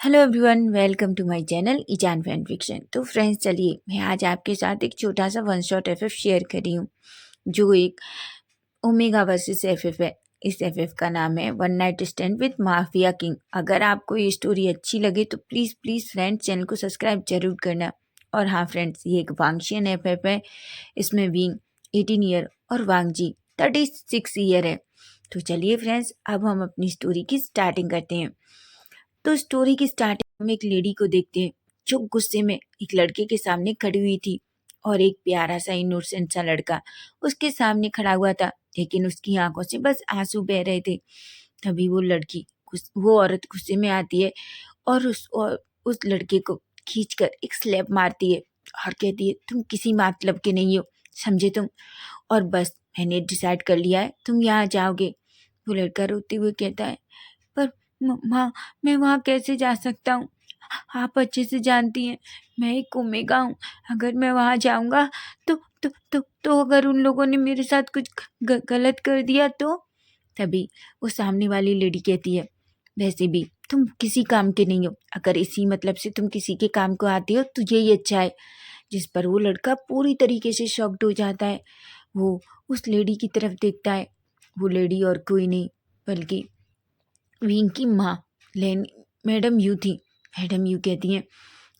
Hello everyone, welcome to my channel ईजान fan fiction. तो friends, चलिए मैं आज आपके साथ एक छोटा सा वन शॉट एफएफ शेयर कर रही हूँ, जो एक ओमेगा वर्सेस एफएफ है। इस एफएफ का नाम है one night stand with mafia king. अगर आपको ये स्टोरी अच्छी लगे तो प्लीज़ प्लीज़ फ्रेंड्स चैनल को सब्सक्राइब जरूर करना। और हाँ फ्रेंड्स, ये एक वांगशियन एफएफ है। इसमें विंग 18 ईयर और वांगजी 36 ईयर है। तो चलिए फ्रेंड्स, अब हम अपनी स्टोरी की स्टार्टिंग करते हैं। तो स्टोरी की स्टार्टिंग में एक लेडी को देखते हैं, जो गुस्से में एक लड़के के सामने खड़ी हुई थी। और एक प्यारा सा इनोसेंट सा लड़का उसके सामने खड़ा हुआ था, लेकिन उसकी आंखों से बस आंसू बह रहे थे। तभी वो औरत गुस्से में आती है और उस लड़के को खींचकर एक स्लैप मारती है और कहती है, तुम किसी मतलब के नहीं हो, समझे तुम? और बस मैंने डिसाइड कर लिया है, तुम यहाँ जाओगे। वो लड़का रोते हुए कहता है, पर माँ, मैं वहाँ कैसे जा सकता हूँ? आप अच्छे से जानती हैं, मैं एक ओमेगा हूँ। अगर मैं वहाँ जाऊँगा तो अगर उन लोगों ने मेरे साथ कुछ गलत कर दिया तो? तभी वो सामने वाली लेडी कहती है, वैसे भी तुम किसी काम के नहीं हो। अगर इसी मतलब से तुम किसी के काम को आती हो तो यही अच्छा है। जिस पर वो लड़का पूरी तरीके से शॉक्ड हो जाता है। वो उस लेडी की तरफ देखता है। वो लेडी और कोई नहीं बल्कि विंग की माँ लेन मैडम यू थी। मैडम यू कहती हैं,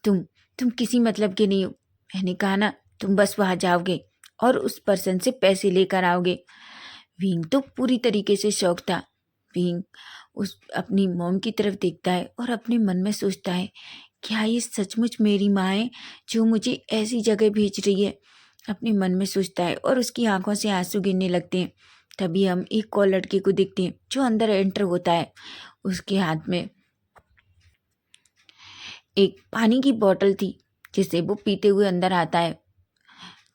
तुम किसी मतलब के नहीं हो। मैंने कहा ना, तुम बस वहाँ जाओगे और उस पर्सन से पैसे लेकर आओगे। विंग तो पूरी तरीके से शौक था। विंग उस अपनी मॉम की तरफ देखता है और अपने मन में सोचता है, क्या ये सचमुच मेरी माँ है जो मुझे ऐसी जगह भेज रही है? अपने मन में सोचता है और उसकी आंखों से आंसू गिरने लगते हैं। तभी हम एक और लड़के को देखते हैं जो अंदर एंटर होता है। उसके हाथ में एक पानी की बोतल थी, जिसे वो पीते हुए अंदर आता है।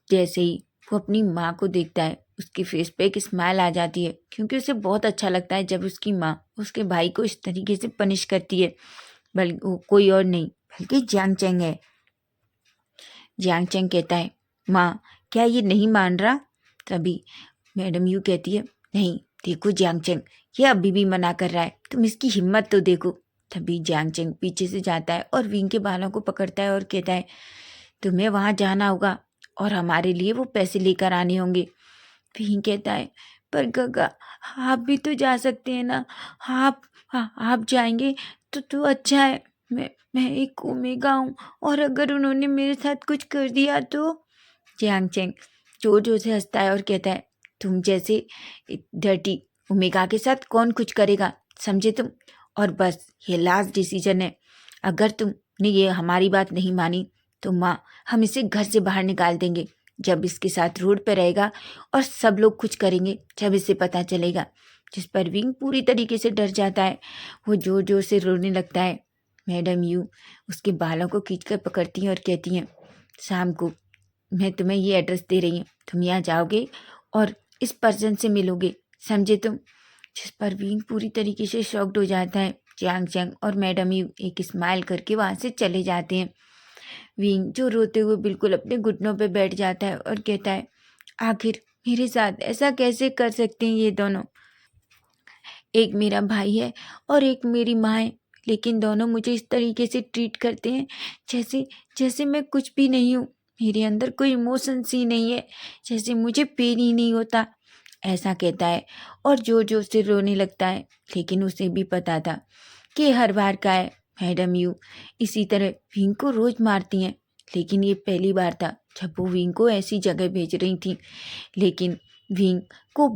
जैसे ही वो अपनी माँ को देखता है, उसके फेस पे एक स्माइल आ जाती है, क्योंकि उसे बहुत अच्छा लगता है जब उसकी माँ उसके भाई को इस तरीके से पनिश करती है। बल्कि वो कोई और नहीं बल्कि जियांग चेंग है। जियांग चेंग कहता है, माँ, क्या ये नहीं मान रहा? तभी मैडम यू कहती है, नहीं देखो जियांग चेंग, ये अभी भी मना कर रहा है, तुम इसकी हिम्मत तो देखो। तभी जियांग चेंग पीछे से जाता है और विंग के बालों को पकड़ता है और कहता है, तुम्हें वहाँ जाना होगा और हमारे लिए वो पैसे लेकर आने होंगे। विंग कहता है, पर गगा, आप भी तो जा सकते हैं ना। आप आप जाएंगे तो अच्छा है। मैं एक ओमेगा हूँ, और अगर उन्होंने मेरे साथ कुछ कर दिया तो? जियांग चेंग जोर जोर से हंसता है और कहता है, तुम जैसे डर्टी ओमेगा के साथ कौन कुछ करेगा, समझे तुम? और बस ये लास्ट डिसीजन है। अगर तुमने ये हमारी बात नहीं मानी तो माँ, हम इसे घर से बाहर निकाल देंगे। जब इसके साथ रोड पे रहेगा और सब लोग कुछ करेंगे जब इसे पता चलेगा। जिस पर विंग पूरी तरीके से डर जाता है। वो जोर जोर से रोने लगता है। मैडम यू उसके बालों को खींचकर पकड़ती हैं और कहती हैं, शाम को मैं तुम्हें ये एड्रेस दे रही हूँ, तुम यहाँ जाओगे और इस पर्सन से मिलोगे, समझे तुम? जिस पर विंग पूरी तरीके से शॉक्ड हो जाता है। जियांग चैंग और मैडम यू एक स्माइल करके वहाँ से चले जाते हैं। विंग जो रोते हुए बिल्कुल अपने घुटनों पे बैठ जाता है और कहता है, आखिर मेरे साथ ऐसा कैसे कर सकते हैं ये दोनों? एक मेरा भाई है और एक मेरी माँ है, लेकिन दोनों मुझे इस तरीके से ट्रीट करते हैं जैसे जैसे मैं कुछ भी नहीं हूँ। मेरे अंदर कोई इमोशंस ही नहीं है, जैसे मुझे पेन ही नहीं होता। ऐसा कहता है और जोर जोर से रोने लगता है। लेकिन उसे भी पता था कि हर बार का है। मैडम यू इसी तरह विंग को रोज मारती हैं, लेकिन ये पहली बार था जब वो विंग को ऐसी जगह भेज रही थी। लेकिन विंग को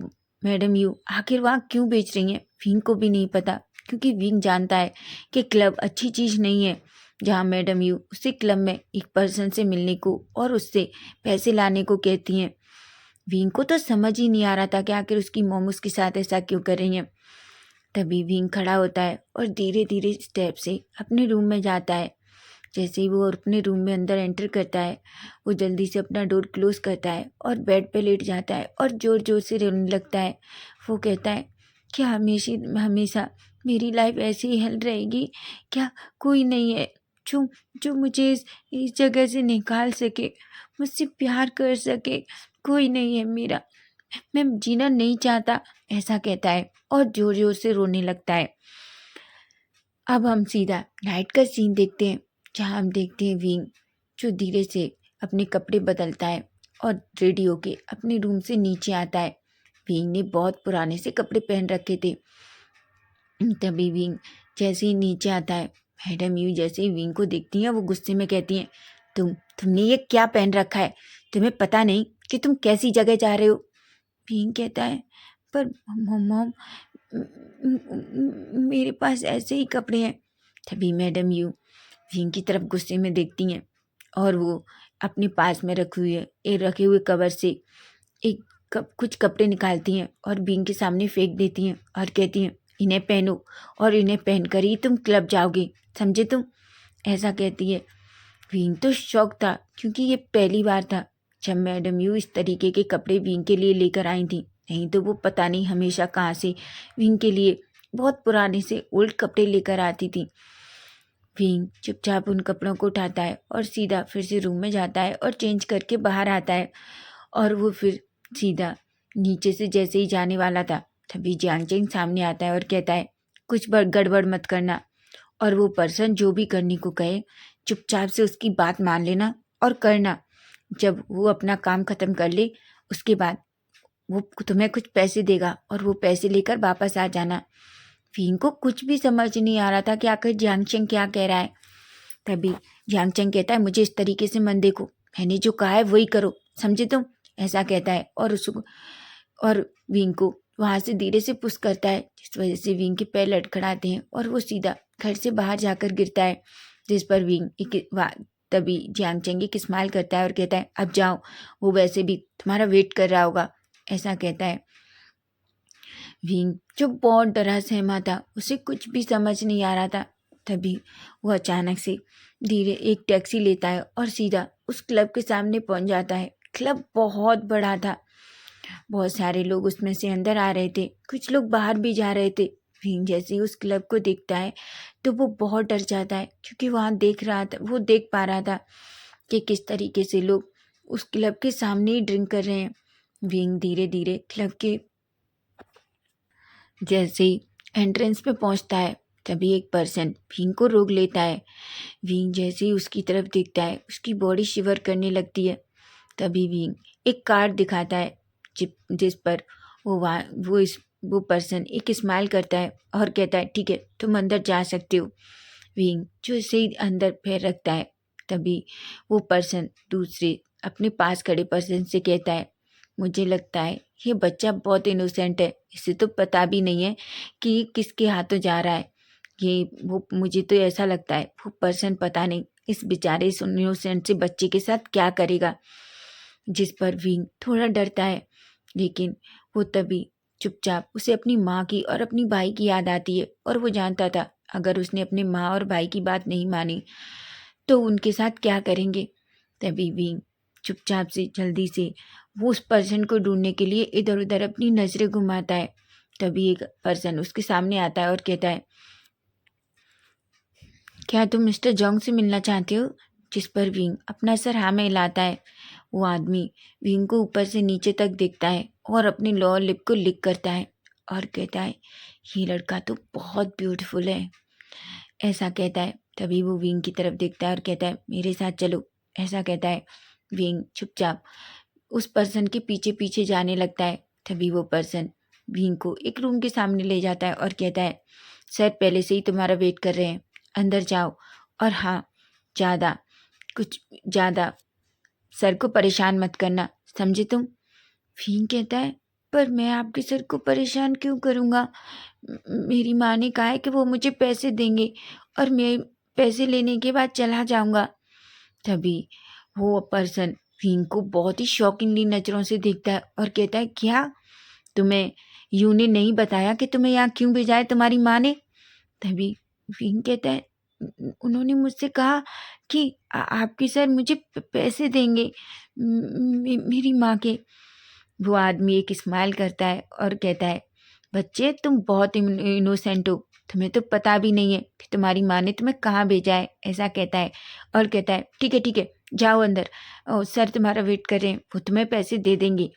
मैडम यू आखिर वहाँ क्यों बेच रही हैं, विंग को भी नहीं पता। क्योंकि विंग जानता है कि क्लब अच्छी चीज़ नहीं है, जहाँ मैडम यू उसे क्लब में एक पर्सन से मिलने को और उससे पैसे लाने को कहती हैं। विंग को तो समझ ही नहीं आ रहा था कि आखिर उसकी मोम उसके साथ ऐसा क्यों कर रही हैं। तभी विंग खड़ा होता है और धीरे धीरे स्टेप से अपने रूम में जाता है। जैसे ही वो अपने रूम में अंदर एंटर करता है, वो जल्दी से अपना डोर क्लोज करता है और बेड पे लेट जाता है और ज़ोर ज़ोर से रोने लगता है। वो कहता है, क्या हमेशा हमेशा मेरी लाइफ ऐसे ही हल रहेगी? क्या कोई नहीं है जो जो मुझे इस जगह से निकाल सके, मुझसे प्यार कर सके? कोई नहीं है मेरा, मैं जीना नहीं चाहता। ऐसा कहता है और ज़ोर ज़ोर से रोने लगता है। अब हम सीधा नाइट का सीन देखते हैं, जहाँ हम देखते हैं विंग जो धीरे से अपने कपड़े बदलता है और रेडी होके अपने रूम से नीचे आता है। विंग ने बहुत पुराने से कपड़े पहन रखे थे। तभी विंग जैसे ही नीचे आता है, मैडम यू जैसे ही विंग को देखती हैं वो गुस्से में कहती हैं, तुमने ये क्या पहन रखा है? तुम्हें पता नहीं कि तुम कैसी जगह जा रहे हो? विंग कहता है, पर मॉम मेरे पास ऐसे ही कपड़े हैं। तभी मैडम यू विंग की तरफ गुस्से में देखती हैं और वो अपने पास में रखे हुए कवर से एक कुछ कपड़े निकालती हैं और विंग के सामने फेंक देती हैं और कहती हैं, इन्हें पहनो और इन्हें पहनकर ही तुम क्लब जाओगे, समझे तुम? ऐसा कहती है। विंग तो शौक था, क्योंकि ये पहली बार था जब मैडम यू इस तरीके के कपड़े विंग के लिए लेकर आई थी। नहीं तो वो पता नहीं हमेशा कहाँ से विंग के लिए बहुत पुराने से ओल्ड कपड़े लेकर आती थी। विंग चुपचाप उन कपड़ों को उठाता है और सीधा फिर से रूम में जाता है और चेंज करके बाहर आता है। और वो फिर सीधा नीचे से जैसे ही जाने वाला था, तभी जियांगचेंग सामने आता है और कहता है, कुछ गड़बड़ मत करना, और वो पर्सन जो भी करने को कहे चुपचाप से उसकी बात मान लेना और करना। जब वो अपना काम ख़त्म कर ले उसके बाद वो तुम्हें कुछ पैसे देगा और वो पैसे लेकर वापस आ जाना। विंग को कुछ भी समझ नहीं आ रहा था कि आखिर जियांगचेंग क्या कह रहा है। तभी जियांगचेंग कहता है, मुझे इस तरीके से मन देखो, मैंने जो कहा है वही करो, समझे तुम? ऐसा कहता है और विंग को वहाँ से धीरे से पुश करता है, जिस वजह से विंग के पैर लड़खड़ाते हैं और वो सीधा घर से बाहर जाकर गिरता है। जिस पर विंग तभी जियांगचेंग एक स्माइल करता है और कहता है, अब जाओ, वो वैसे भी तुम्हारा वेट कर रहा होगा। ऐसा कहता है। विंग जो बहुत डरा सहमा था, उसे कुछ भी समझ नहीं आ रहा था। तभी वो अचानक से धीरे एक टैक्सी लेता है और सीधा उस क्लब के सामने पहुंच जाता है। क्लब बहुत बड़ा था, बहुत सारे लोग उसमें से अंदर आ रहे थे, कुछ लोग बाहर भी जा रहे थे। विंग जैसे ही उस क्लब को देखता है तो वो बहुत डर जाता है, क्योंकि वहाँ वो देख पा रहा था कि किस तरीके से लोग उस क्लब के सामने ही ड्रिंक कर रहे हैं। विंग धीरे धीरे क्लब के जैसे ही एंट्रेंस पे पहुंचता है, तभी एक पर्सन विंग को रोक लेता है। विंग जैसे ही उसकी तरफ देखता है, उसकी बॉडी शिवर करने लगती है। तभी विंग एक कार्ड दिखाता है जिस पर वो पर्सन एक स्माइल करता है और कहता है, ठीक है, तुम अंदर जा सकते हो। विंग जो इसे ही अंदर पैर रखता है, तभी वो पर्सन दूसरे अपने पास खड़े पर्सन से कहता है, मुझे लगता है ये बच्चा बहुत इनोसेंट है, इसे तो पता भी नहीं है कि किसके हाथों जा रहा है। वो मुझे तो ऐसा लगता है वो पर्सन पता नहीं इस बेचारे इस इनोसेंट से बच्चे के साथ क्या करेगा। जिस पर विंग थोड़ा डरता है, लेकिन वो तभी चुपचाप उसे अपनी माँ की और अपनी भाई की याद आती है और वो जानता था अगर उसने अपने माँ और भाई की बात नहीं मानी तो उनके साथ क्या करेंगे। तभी विंग चुपचाप से जल्दी से वो उस पर्सन को ढूंढने के लिए इधर उधर अपनी नज़रें घुमाता है। तभी एक पर्सन उसके सामने आता है और कहता है, क्या तुम मिस्टर जोंग से मिलना चाहते हो? जिस पर विंग अपना सर हाँ में हिलाता है। वो आदमी विंग को ऊपर से नीचे तक देखता है और अपनी लोअर लिप को लिक करता है और कहता है, ये लड़का तो बहुत ब्यूटीफुल है। ऐसा कहता है। तभी वो विंग की तरफ देखता है और कहता है, मेरे साथ चलो। ऐसा कहता है। विंग चुपचाप उस पर्सन के पीछे पीछे जाने लगता है। तभी वो पर्सन विंग को एक रूम के सामने ले जाता है और कहता है, सर पहले से ही तुम्हारा वेट कर रहे हैं, अंदर जाओ, और हाँ, ज़्यादा सर को परेशान मत करना, समझे तुम? विंग कहता है, पर मैं आपके सर को परेशान क्यों करूँगा? मेरी माँ ने कहा है कि वो मुझे पैसे देंगे और मैं पैसे लेने के बाद चला जाऊँगा। तभी वो पर्सन विंग को बहुत ही शॉकिंगली नज़रों से देखता है और कहता है, क्या तुम्हें यूं ने नहीं बताया कि तुम्हें यहाँ क्यों भेजा है तुम्हारी माँ ने? तभी विंग कहता है, उन्होंने मुझसे कहा कि आपके सर मुझे पैसे देंगे मेरी माँ के। वो आदमी एक स्माइल करता है और कहता है, बच्चे तुम बहुत इनोसेंट हो, तुम्हें तो पता भी नहीं है कि तुम्हारी माँ ने तुम्हें कहाँ भेजा है। ऐसा कहता है और कहता है, ठीक है, जाओ अंदर, सर तुम्हारा वेट कर रहे हैं, वो तुम्हें पैसे दे देंगे।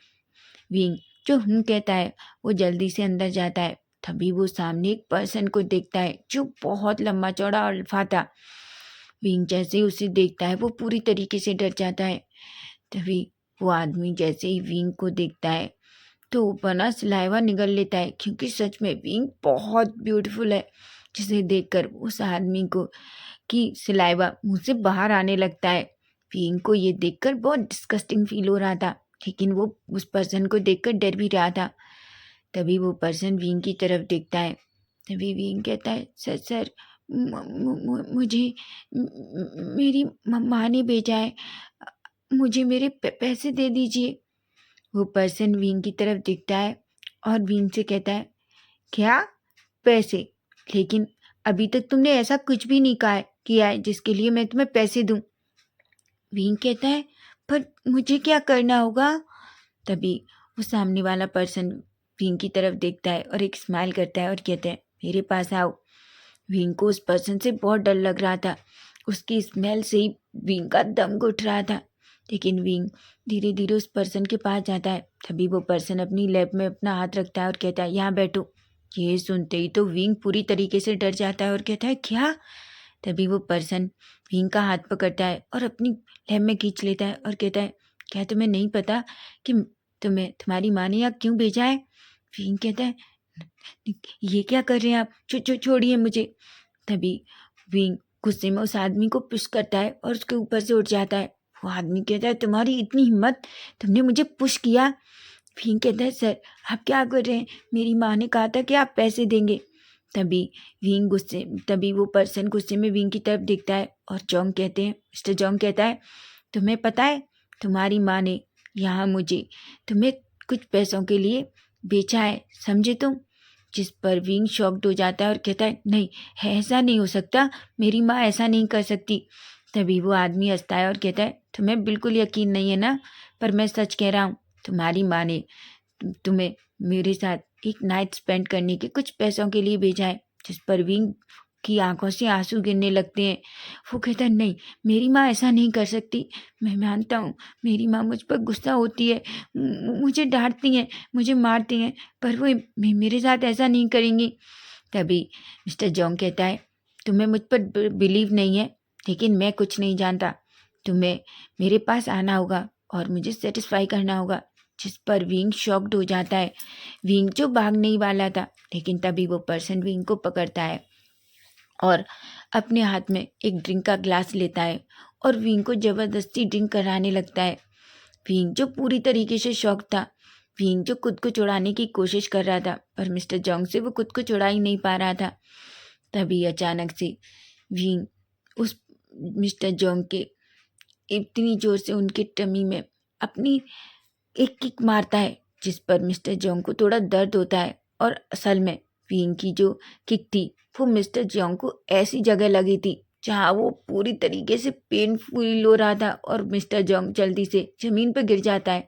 विंग जो कहता है वो जल्दी से अंदर जाता है। तभी वो सामने एक पर्सन को देखता है जो बहुत लंबा चौड़ा और अल्फा था। विंग जैसे ही उसे देखता है वो पूरी तरीके से डर जाता है। तभी वो आदमी जैसे ही विंग को देखता है तो बना सिलाइवा निगल लेता है, क्योंकि सच में विंग बहुत ब्यूटीफुल है, जिसे देखकर उस आदमी को कि सिलाइवा मुंह से बाहर आने लगता है। विंग को ये देखकर बहुत डिस्गस्टिंग फील हो रहा था, लेकिन वो उस पर्सन को देखकर डर भी रहा था। तभी वो पर्सन विंग की तरफ देखता है। तभी विंग कहता है, सर सर मुझे मेरी माँ ने भेजा है, मुझे मेरे पैसे दे दीजिए। वो पर्सन विंग की तरफ देखता है और विंग से कहता है, क्या पैसे? लेकिन अभी तक तुमने ऐसा कुछ भी नहीं किया है जिसके लिए मैं तुम्हें पैसे दूं। विंग कहता है, पर मुझे क्या करना होगा? तभी वो सामने वाला पर्सन विंग की तरफ देखता है और एक स्माइल करता है और कहता है, मेरे पास आओ। विंग को उस पर्सन से बहुत डर लग रहा था। उसकी स्मेल से ही विंग का दम घुट रहा था। लेकिन विंग धीरे धीरे उस पर्सन के पास जाता है। तभी वो पर्सन अपनी लैब में अपना हाथ रखता है और कहता है, यहाँ बैठो। ये सुनते ही तो विंग पूरी तरीके से डर जाता है और कहता है, क्या? तभी वो पर्सन विंग का हाथ पकड़ता है और अपनी लैब में खींच लेता है और कहता है, क्या तुम्हें नहीं पता कि तुम्हारी माँ ने यहाँ क्यों भेजा है? विंग कहता है, ये क्या कर रहे हैं आप? छोड़िए मुझे। तभी विंग गुस्से में उस आदमी को पुश करता है और उसके ऊपर से उठ जाता है। वो आदमी कहता है, तुम्हारी इतनी हिम्मत, तुमने मुझे पुश किया? विंग कहता है, सर आप क्या कर रहे हैं? मेरी माँ ने कहा था कि आप पैसे देंगे। तभी वो पर्सन गुस्से में विंग की तरफ देखता है और मिस्टर जोंग कहता है, तुम्हें पता है तुम्हारी माँ ने यहाँ मुझे तुम्हें कुछ पैसों के लिए बेचा है, समझे तुम? जिस पर विंग शॉक्ड हो जाता है और कहता है, नहीं, ऐसा नहीं हो सकता, मेरी माँ ऐसा नहीं कर सकती। तभी वो आदमी हंसता है और कहता है, तुम्हें बिल्कुल यकीन नहीं है ना, पर मैं सच कह रहा हूँ, तुम्हारी माँ ने तुम्हें मेरे साथ एक नाइट स्पेंड करने के कुछ पैसों के लिए भेजा है। जिस पर विंग की आंखों से आंसू गिरने लगते हैं। वो कहता है, नहीं, मेरी माँ ऐसा नहीं कर सकती। मैं मानता हूँ मेरी माँ मुझ पर गुस्सा होती है, मुझे डांटती हैं, मुझे मारती हैं, पर वो मेरे साथ ऐसा नहीं करेंगी। तभी मिस्टर जोंग कहता है, तुम्हें मुझ पर बिलीव नहीं है, लेकिन मैं कुछ नहीं जानता। तुम्हें मेरे पास आना होगा और मुझे सेटिस्फाई करना होगा। जिस पर विंग शॉक्ड हो जाता है। विंग जो भागने ही वाला था, लेकिन तभी वो पर्सन विंग को पकड़ता है और अपने हाथ में एक ड्रिंक का ग्लास लेता है और विंग को ज़बरदस्ती ड्रिंक कराने लगता है। विंग जो पूरी तरीके से शॉक था, विंग जो खुद को छुड़ाने की कोशिश कर रहा था, पर मिस्टर जोंग से वो खुद को छुड़ा ही नहीं पा रहा था। तभी अचानक से विंग उस मिस्टर जोंग के इतनी जोर से उनके टमी में अपनी एक किक मारता है, जिस पर मिस्टर जोंग को थोड़ा दर्द होता है। और असल में विंग की जो किक थी वो मिस्टर जोंग को ऐसी जगह लगी थी जहाँ वो पूरी तरीके से पेनफुल हो रहा था और मिस्टर जोंग जल्दी से ज़मीन पर गिर जाता है।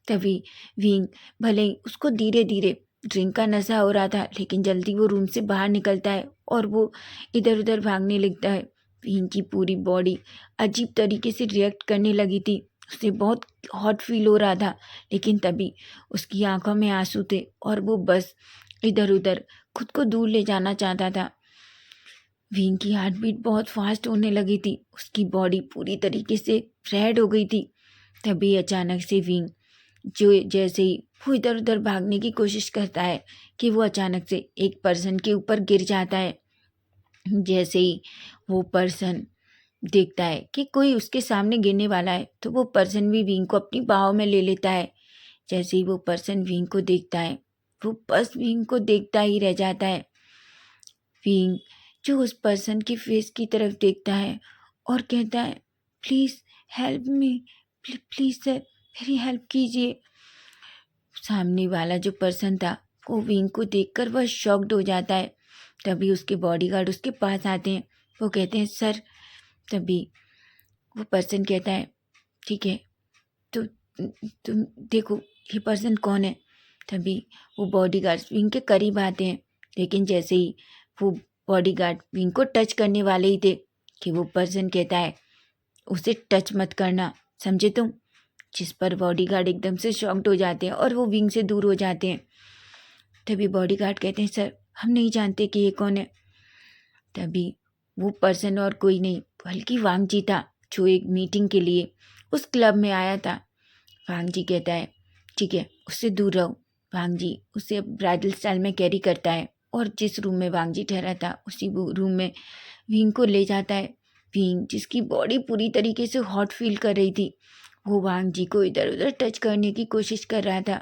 तभी विंग भले ही उसको धीरे धीरे ड्रिंक का नशा हो रहा था, लेकिन जल्दी वो रूम से बाहर निकलता है और वो इधर उधर भागने लगता है। विंग की पूरी बॉडी अजीब तरीके से रिएक्ट करने लगी थी। उसे बहुत हॉट फील हो रहा था, लेकिन तभी उसकी आंखों में आंसू थे और वो बस इधर उधर खुद को दूर ले जाना चाहता था। विंग की हार्ट बीट बहुत फास्ट होने लगी थी, उसकी बॉडी पूरी तरीके से रेड हो गई थी। तभी अचानक से विंग जो जैसे ही वो इधर उधर भागने की कोशिश करता है कि वो अचानक से एक पर्सन के ऊपर गिर जाता है। जैसे ही वो पर्सन देखता है कि कोई उसके सामने गिरने वाला है, तो वो पर्सन भी विंग को अपनी बाहों में ले लेता है। जैसे ही वो पर्सन विंग को देखता है, वो बस विंग को देखता ही रह जाता है। विंग जो उस पर्सन के फेस की तरफ देखता है और कहता है, please help me, please sir मेरी हेल्प कीजिए। सामने वाला जो पर्सन था वो विंग को देखकर वह शॉक्ड हो जाता है। तभी उसके बॉडीगार्ड उसके पास आते हैं। वो कहते हैं, सर। तभी वो पर्सन कहता है, ठीक है, तो तुम देखो ये पर्सन कौन है। तभी वो बॉडीगार्ड विंग के करीब आते हैं, लेकिन जैसे ही वो बॉडीगार्ड विंग को टच करने वाले ही थे कि वो पर्सन कहता है, उसे टच मत करना, समझे तुम? जिस पर बॉडीगार्ड एकदम से शॉक्ड हो जाते हैं और वो विंग से दूर हो जाते हैं। तभी बॉडीगार्ड कहते हैं सर हम नहीं जानते कि ये कौन है। तभी वो पर्सन और कोई नहीं बल्कि वांग जी था, जो एक मीटिंग के लिए उस क्लब में आया था। वांग जी कहता है ठीक है उससे दूर रहो। वांग जी उसे ब्राइडल स्टाइल में कैरी करता है और जिस रूम में वांग जी ठहरा था उसी रूम में विंग को ले जाता है। विंग जिसकी बॉडी पूरी तरीके से हॉट फील कर रही थी, वो वांग जी को इधर उधर टच करने की कोशिश कर रहा था।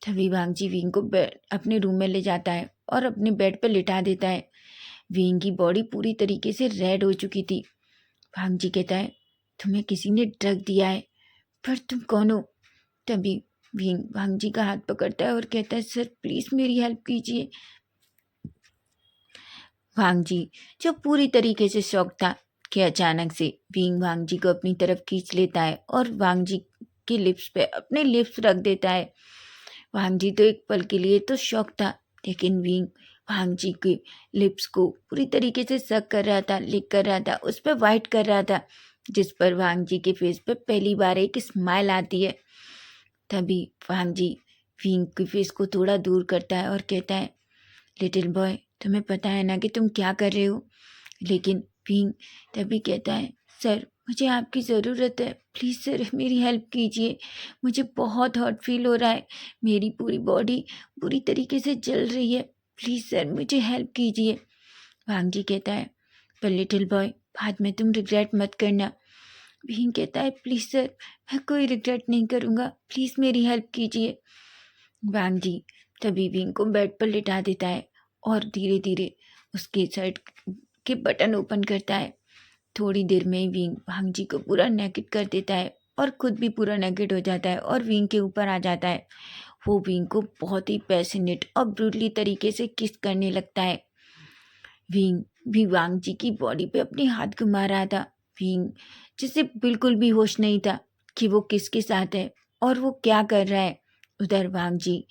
तभी वांग जी विंग को अपने रूम में ले जाता है और अपने बेड पर लिटा देता है। विंग की बॉडी पूरी तरीके से रेड हो चुकी थी। वांग जी कहता है तुम्हें किसी ने ड्रग दिया है, पर तुम कौन हो? तभी विंग वांग जी का हाथ पकड़ता है और कहता है सर प्लीज़ मेरी हेल्प कीजिए। वांग जी जो पूरी तरीके से शॉक था कि अचानक से विंग वांग जी को अपनी तरफ खींच लेता है और वांग जी के लिप्स पे अपने लिप्स रख देता है। वांग जी तो एक पल के लिए तो शॉक था, लेकिन विंग वांग जी के लिप्स को पूरी तरीके से सक कर रहा था, लिक कर रहा था, उस पर वाइट कर रहा था, जिस पर वांग जी के फेस पे पहली बार एक स्माइल आती है। तभी वांग जी विंग के फेस को थोड़ा दूर करता है और कहता है लिटिल बॉय तुम्हें पता है ना कि तुम क्या कर रहे हो? लेकिन विंग तभी कहता है सर मुझे आपकी ज़रूरत है, प्लीज़ सर मेरी हेल्प कीजिए, मुझे बहुत हॉट फील हो रहा है, मेरी पूरी बॉडी पूरी तरीके से जल रही है, प्लीज़ सर मुझे हेल्प कीजिए। वांग जी कहता है पर लिटिल बॉय बाद में तुम रिग्रेट मत करना। विंग कहता है प्लीज़ सर मैं कोई रिग्रेट नहीं करूँगा, प्लीज़ मेरी हेल्प कीजिए। वांग जी तभी विंग को बेड पर लिटा देता है और धीरे धीरे उसके शर्ट के बटन ओपन करता है। थोड़ी देर में विंग वांग जी को पूरा नेकेड कर देता है और खुद भी पूरा नेकेड हो जाता है और विंग के ऊपर आ जाता है। वो विंग को बहुत ही पैशनेट और ब्रूटली तरीके से किस करने लगता है। विंग भी वांग जी की बॉडी पे अपने हाथ घुमा रहा था। विंग जिसे बिल्कुल भी होश नहीं था कि वो किसके साथ है और वो क्या कर रहा है। उधर वांग जी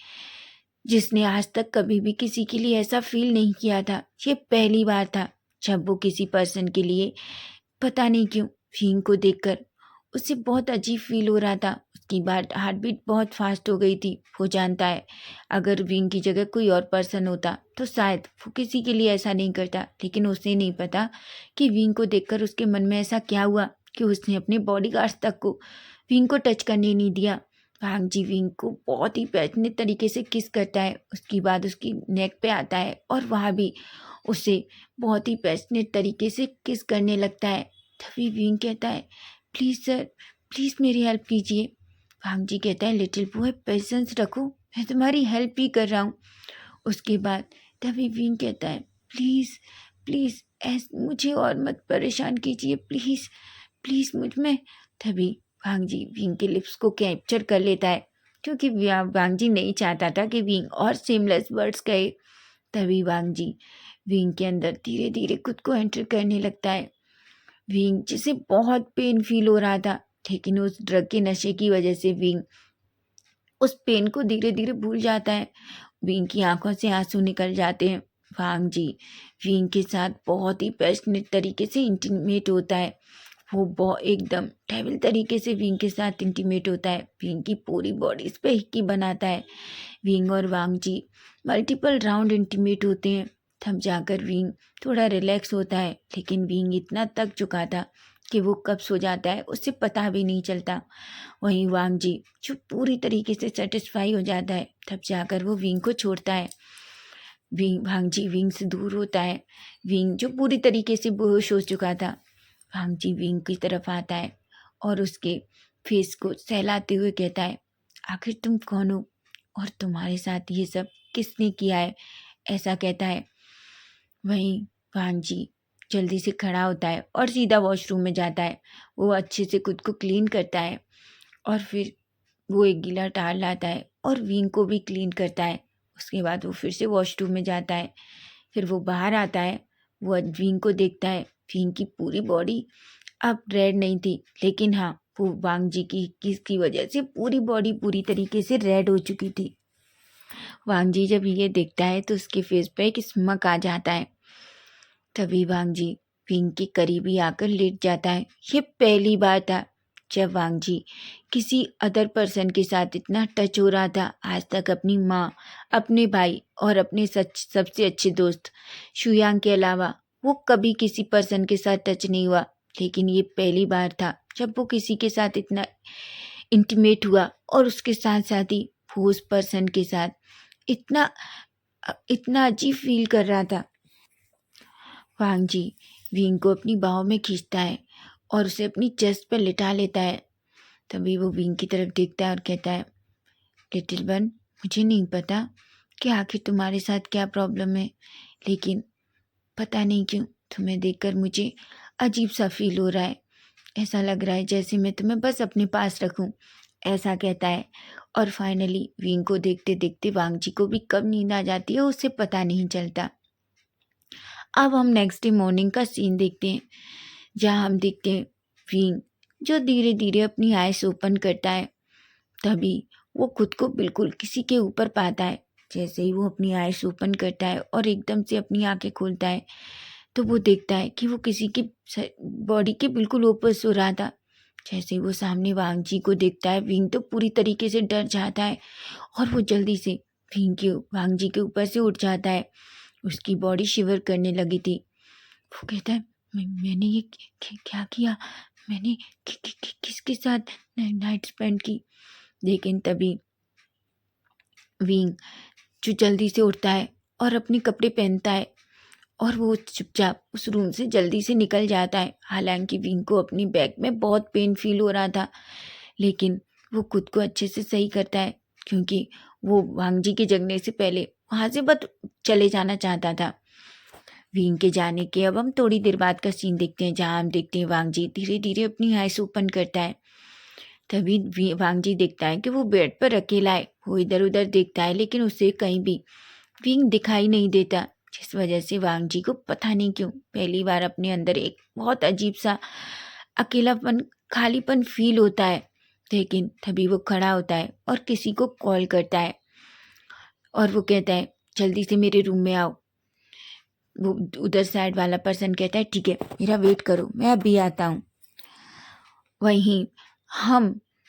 जिसने आज तक कभी भी किसी के लिए ऐसा फील नहीं किया था, ये पहली बार था जब वो किसी पर्सन के लिए पता नहीं क्यों विंग को देखकर उसे बहुत अजीब फील हो रहा था। उसकी बात हार्ट बीट बहुत फास्ट हो गई थी। वो जानता है अगर विंग की जगह कोई और पर्सन होता तो शायद वो किसी के लिए ऐसा नहीं करता, लेकिन उसे नहीं पता कि विंग को देखकर उसके मन में ऐसा क्या हुआ कि उसने अपने बॉडीगार्ड्स तक को विंग को टच करने नहीं दिया। वांग जी विंग को बहुत ही पैशनेट तरीके से किस करता है, उसके बाद उसकी नेक पे आता है और वहाँ भी उसे बहुत ही पैशनेट तरीके से किस करने लगता है। तभी विंग कहता है प्लीज़ सर प्लीज़ मेरी हेल्प कीजिए। वांग जी कहता है लिटिल बॉय पेशेंस रखो, मैं तुम्हारी हेल्प ही कर रहा हूँ। उसके बाद तभी विंग कहता है प्लीज़ प्लीज़ मुझे और मत परेशान कीजिए, प्लीज़ प्लीज़ मुझ में। तभी वांग जी विंग के लिप्स को कैप्चर कर लेता है, क्योंकि वांग जी नहीं चाहता था कि विंग और सेमलेस वर्ड्स कहे। तभी वांग जी विंग के अंदर धीरे धीरे खुद को एंटर करने लगता है। विंग जिसे बहुत पेन फील हो रहा था, लेकिन उस ड्रग के नशे की वजह से विंग उस पेन को धीरे धीरे भूल जाता है। विंग की आंखों से आंसू निकल जाते हैं। वांग जी विंग के साथ बहुत ही पैशनेट तरीके से इंटीमेट होता है। वो बहुत एकदम डेविल तरीके से विंग के साथ इंटीमेट होता है। विंग की पूरी बॉडी इस पे हिक्की बनाता है। विंग और वांग जी मल्टीपल राउंड इंटीमेट होते हैं, तब जाकर विंग थोड़ा रिलैक्स होता है। लेकिन विंग इतना थक चुका था कि वो कब सो जाता है उससे पता भी नहीं चलता। वहीं वांग जी जो पूरी तरीके से सेटिस्फाई हो जाता है, तब जाकर वो विंग को छोड़ता है। वांग जी विंग से दूर होता है। विंग जो पूरी तरीके से बेहोश हो चुका था, वांग जी विंग की तरफ आता है और उसके फेस को सहलाते हुए कहता है आखिर तुम कौन हो और तुम्हारे साथ ये सब किसने किया है, ऐसा कहता है। वहीं वांग जी जल्दी से खड़ा होता है और सीधा वॉशरूम में जाता है। वो अच्छे से खुद को क्लीन करता है और फिर वो एक गीला टाल लाता है और विंग को भी क्लीन करता है। उसके बाद वो फिर से वॉशरूम में जाता है। फिर वो बाहर आता है, वो विंग को देखता है। विंग की पूरी बॉडी अब रेड नहीं थी, लेकिन हाँ वो वांग जी की किस की वजह से पूरी बॉडी पूरी तरीके से रेड हो चुकी थी। वांग जी जब ये देखता है तो उसके फेस पे एक स्मक आ जाता है। तभी वांग जी विंग के करीब ही आकर लेट जाता है। ये पहली बार था जब वांग जी किसी अदर पर्सन के साथ इतना टच हो रहा था, आज तक अपनी माँ, अपने भाई और अपने सच सबसे अच्छे दोस्त शुयांग के अलावा वो कभी किसी पर्सन के साथ टच नहीं हुआ। लेकिन ये पहली बार था जब वो किसी के साथ इतना इंटीमेट हुआ, और उसके साथ साथ ही वो उस पर्सन के साथ इतना इतना अजीब फील कर रहा था। वांग जी विंग को अपनी बाहों में खींचता है और उसे अपनी चेस्ट पर लिटा लेता है। तभी वो विंग की तरफ देखता है और कहता है, लिटिल वन, मुझे नहीं पता कि आखिर तुम्हारे साथ क्या प्रॉब्लम है, लेकिन पता नहीं क्यों तुम्हें देखकर मुझे अजीब सा फील हो रहा है। ऐसा लग रहा है जैसे मैं तुम्हें बस अपने पास रखूं। ऐसा कहता है। और फाइनली विंग को देखते देखते वांग जी को भी कब नींद आ जाती है उसे पता नहीं चलता। अब हम नेक्स्ट डे मॉर्निंग का सीन देखते हैं, जहाँ हम देखते हैं विंग जो धीरे धीरे अपनी आइज ओपन करता है। तभी वो खुद को बिल्कुल किसी के ऊपर पाता है। जैसे ही वो अपनी आइज ओपन करता है और एकदम से अपनी आंखें खोलता है, तो वो देखता है कि वो किसी की बॉडी के बिल्कुल ऊपर सो रहा था। जैसे ही वो सामने वांग जी को देखता है, विंग तो पूरी तरीके से डर जाता है और वो जल्दी से वांग जी के ऊपर से उठ जाता है। उसकी बॉडी शिवर करने लगी थी। वो कहता है, मैंने ये क्या किया? मैंने किसके साथ नाइट स्पेंड की? लेकिन तभी विंग जो जल्दी से उठता है और अपने कपड़े पहनता है, और वो चुपचाप उस रूम से जल्दी से निकल जाता है। हालांकि विंग को अपनी बैक में बहुत पेन फील हो रहा था, लेकिन वो खुद को अच्छे से सही करता है, क्योंकि वो वांग जी के जगने से पहले वहाँ से बस चले जाना चाहता था। विंग के जाने के अब हम थोड़ी देर बाद का सीन देखते हैं, जहाँ हम देखते हैं वांग जी धीरे धीरे अपनी आइस ओपन करता है। तभी वांग जी देखता है कि वो बेड पर अकेला है। वो इधर उधर देखता है, लेकिन उसे कहीं भी विंग दिखाई नहीं देता, जिस वजह से वांग जी को पता नहीं क्यों पहली बार अपने अंदर एक बहुत अजीब सा अकेलापन, खालीपन फील होता है। लेकिन तभी वो खड़ा होता है और किसी को कॉल करता है, और वो कहता है, जल्दी से मेरे रूम में आओ। वो उधर साइड वाला पर्सन कहता है, ठीक है, मेरा वेट करो, मैं अभी आता हूँ। वहीं हम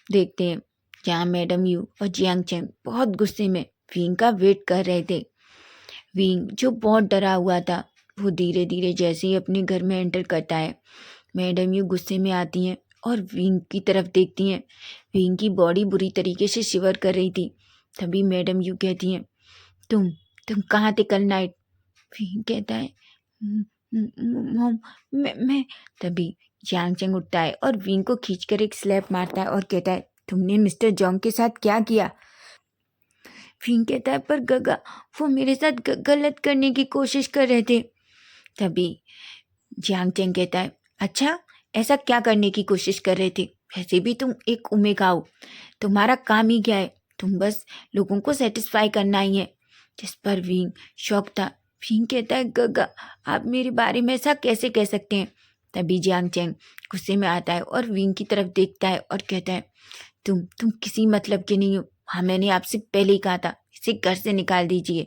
देखते हैं जहाँ मैडम यू और जियांग चैंग बहुत गुस्से में विंग का वेट कर रहे थे। विंग जो बहुत डरा हुआ था, वो धीरे धीरे जैसे ही अपने घर में एंटर करता है, मैडम यू गुस्से में आती हैं और विंग की तरफ देखती हैं। विंग की बॉडी बुरी तरीके से शिवर कर रही थी। तभी मैडम यू कहती हैं, तुम कहाँ थे कल नाइट? विंग कहता है, मॉम, मैं। तभी जियांग चैंग उठता है और विंग को खींचकर एक स्लैप मारता है और कहता है, तुमने मिस्टर जोंग के साथ क्या किया? विंग कहता है, पर गगा, वो मेरे साथ गलत करने की कोशिश कर रहे थे। तभी जियांग चैंग कहता है, अच्छा, ऐसा क्या करने की कोशिश कर रहे थे? वैसे भी तुम एक ओमेगा हो, तुम्हारा काम ही क्या है? तुम बस लोगों को सेटिस्फाई करना ही है। जिस पर विंग शॉक था। विंग कहता है, गगा, आप मेरे बारे में ऐसा कैसे कह सकते हैं? तभी जियांग चैंग गुस्से में आता है और विंग की तरफ देखता है और कहता है, तुम किसी मतलब के नहीं हो। हाँ, मैंने आपसे पहले ही कहा था, इसे घर से निकाल दीजिए।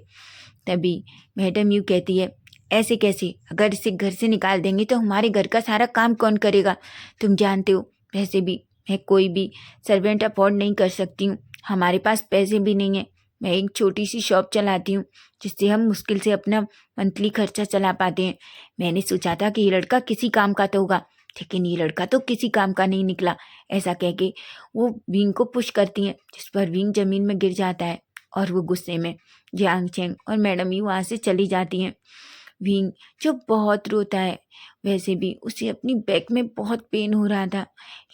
तभी मैडम यू कहती है, ऐसे कैसे? अगर इसे घर से निकाल देंगे तो हमारे घर का सारा काम कौन करेगा? तुम जानते हो, वैसे भी मैं कोई भी सर्वेंट अफोर्ड नहीं कर सकती हूँ। हमारे पास पैसे भी नहीं है। मैं एक छोटी सी शॉप चलाती हूँ, जिससे हम मुश्किल से अपना मंथली खर्चा चला पाते हैं। मैंने सोचा था कि ये लड़का किसी काम का तो होगा, लेकिन ये लड़का तो किसी काम का नहीं निकला। ऐसा कह के वो विंग को पुश करती हैं, जिस पर विंग जमीन में गिर जाता है और वो गुस्से में जियांग चैंग और मैडम यू वहाँ से चली जाती हैं। विंग जो बहुत रोता है, वैसे भी उसे अपनी बैक में बहुत पेन हो रहा था,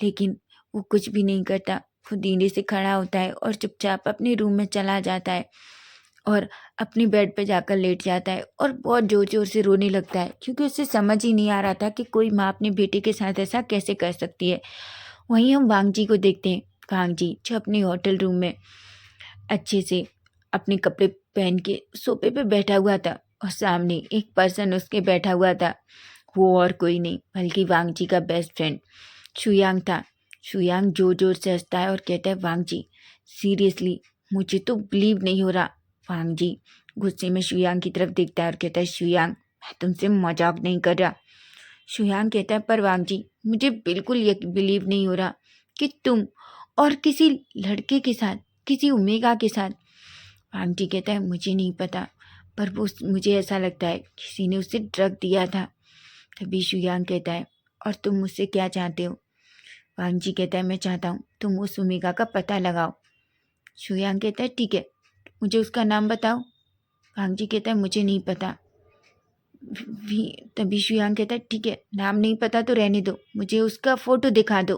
लेकिन वो कुछ भी नहीं करता। वो धीरे से खड़ा होता है और चुपचाप अपने रूम में चला जाता है और अपनी बेड पे जाकर लेट जाता है और बहुत ज़ोर ज़ोर से रोने लगता है, क्योंकि उसे समझ ही नहीं आ रहा था कि कोई माँ अपने बेटे के साथ ऐसा कैसे कर सकती है। वहीं हम वांग जी को देखते हैं। वांग जी जो अपने होटल रूम में अच्छे से अपने कपड़े पहन के सोफे पे बैठा हुआ था, और सामने एक पर्सन उसके बैठा हुआ था। वो और कोई नहीं बल्कि वांग जी का बेस्ट फ्रेंड शुयांग था। शुयांग जोर जोर से हंसता है और कहता है, वांग जी, सीरियसली मुझे तो बिलीव नहीं हो रहा। वांग जी गुस्से में शुयांग की तरफ देखता है और कहता है, शुयांग, मैं तुमसे मजाक नहीं कर रहा। शुयांग कहता है, पर वांग जी, मुझे बिल्कुल ये बिलीव नहीं हो रहा कि तुम और किसी लड़के के साथ, किसी ओमेगा के साथ। वांग जी कहता है मुझे नहीं पता, पर वो मुझे ऐसा लगता है किसी ने उसे ड्रग दिया था। तभी शुयांग कहता है और तुम मुझसे क्या चाहते हो? वांग जी कहता है मैं चाहता हूँ तुम उस ओमेगा का पता लगाओ। शुयांग कहता है ठीक है, मुझे उसका नाम बताओ। वांग जी कहता है मुझे नहीं पता। तभी शुयांग कहता है ठीक है, नाम नहीं पता तो रहने दो, मुझे उसका फोटो दिखा दो।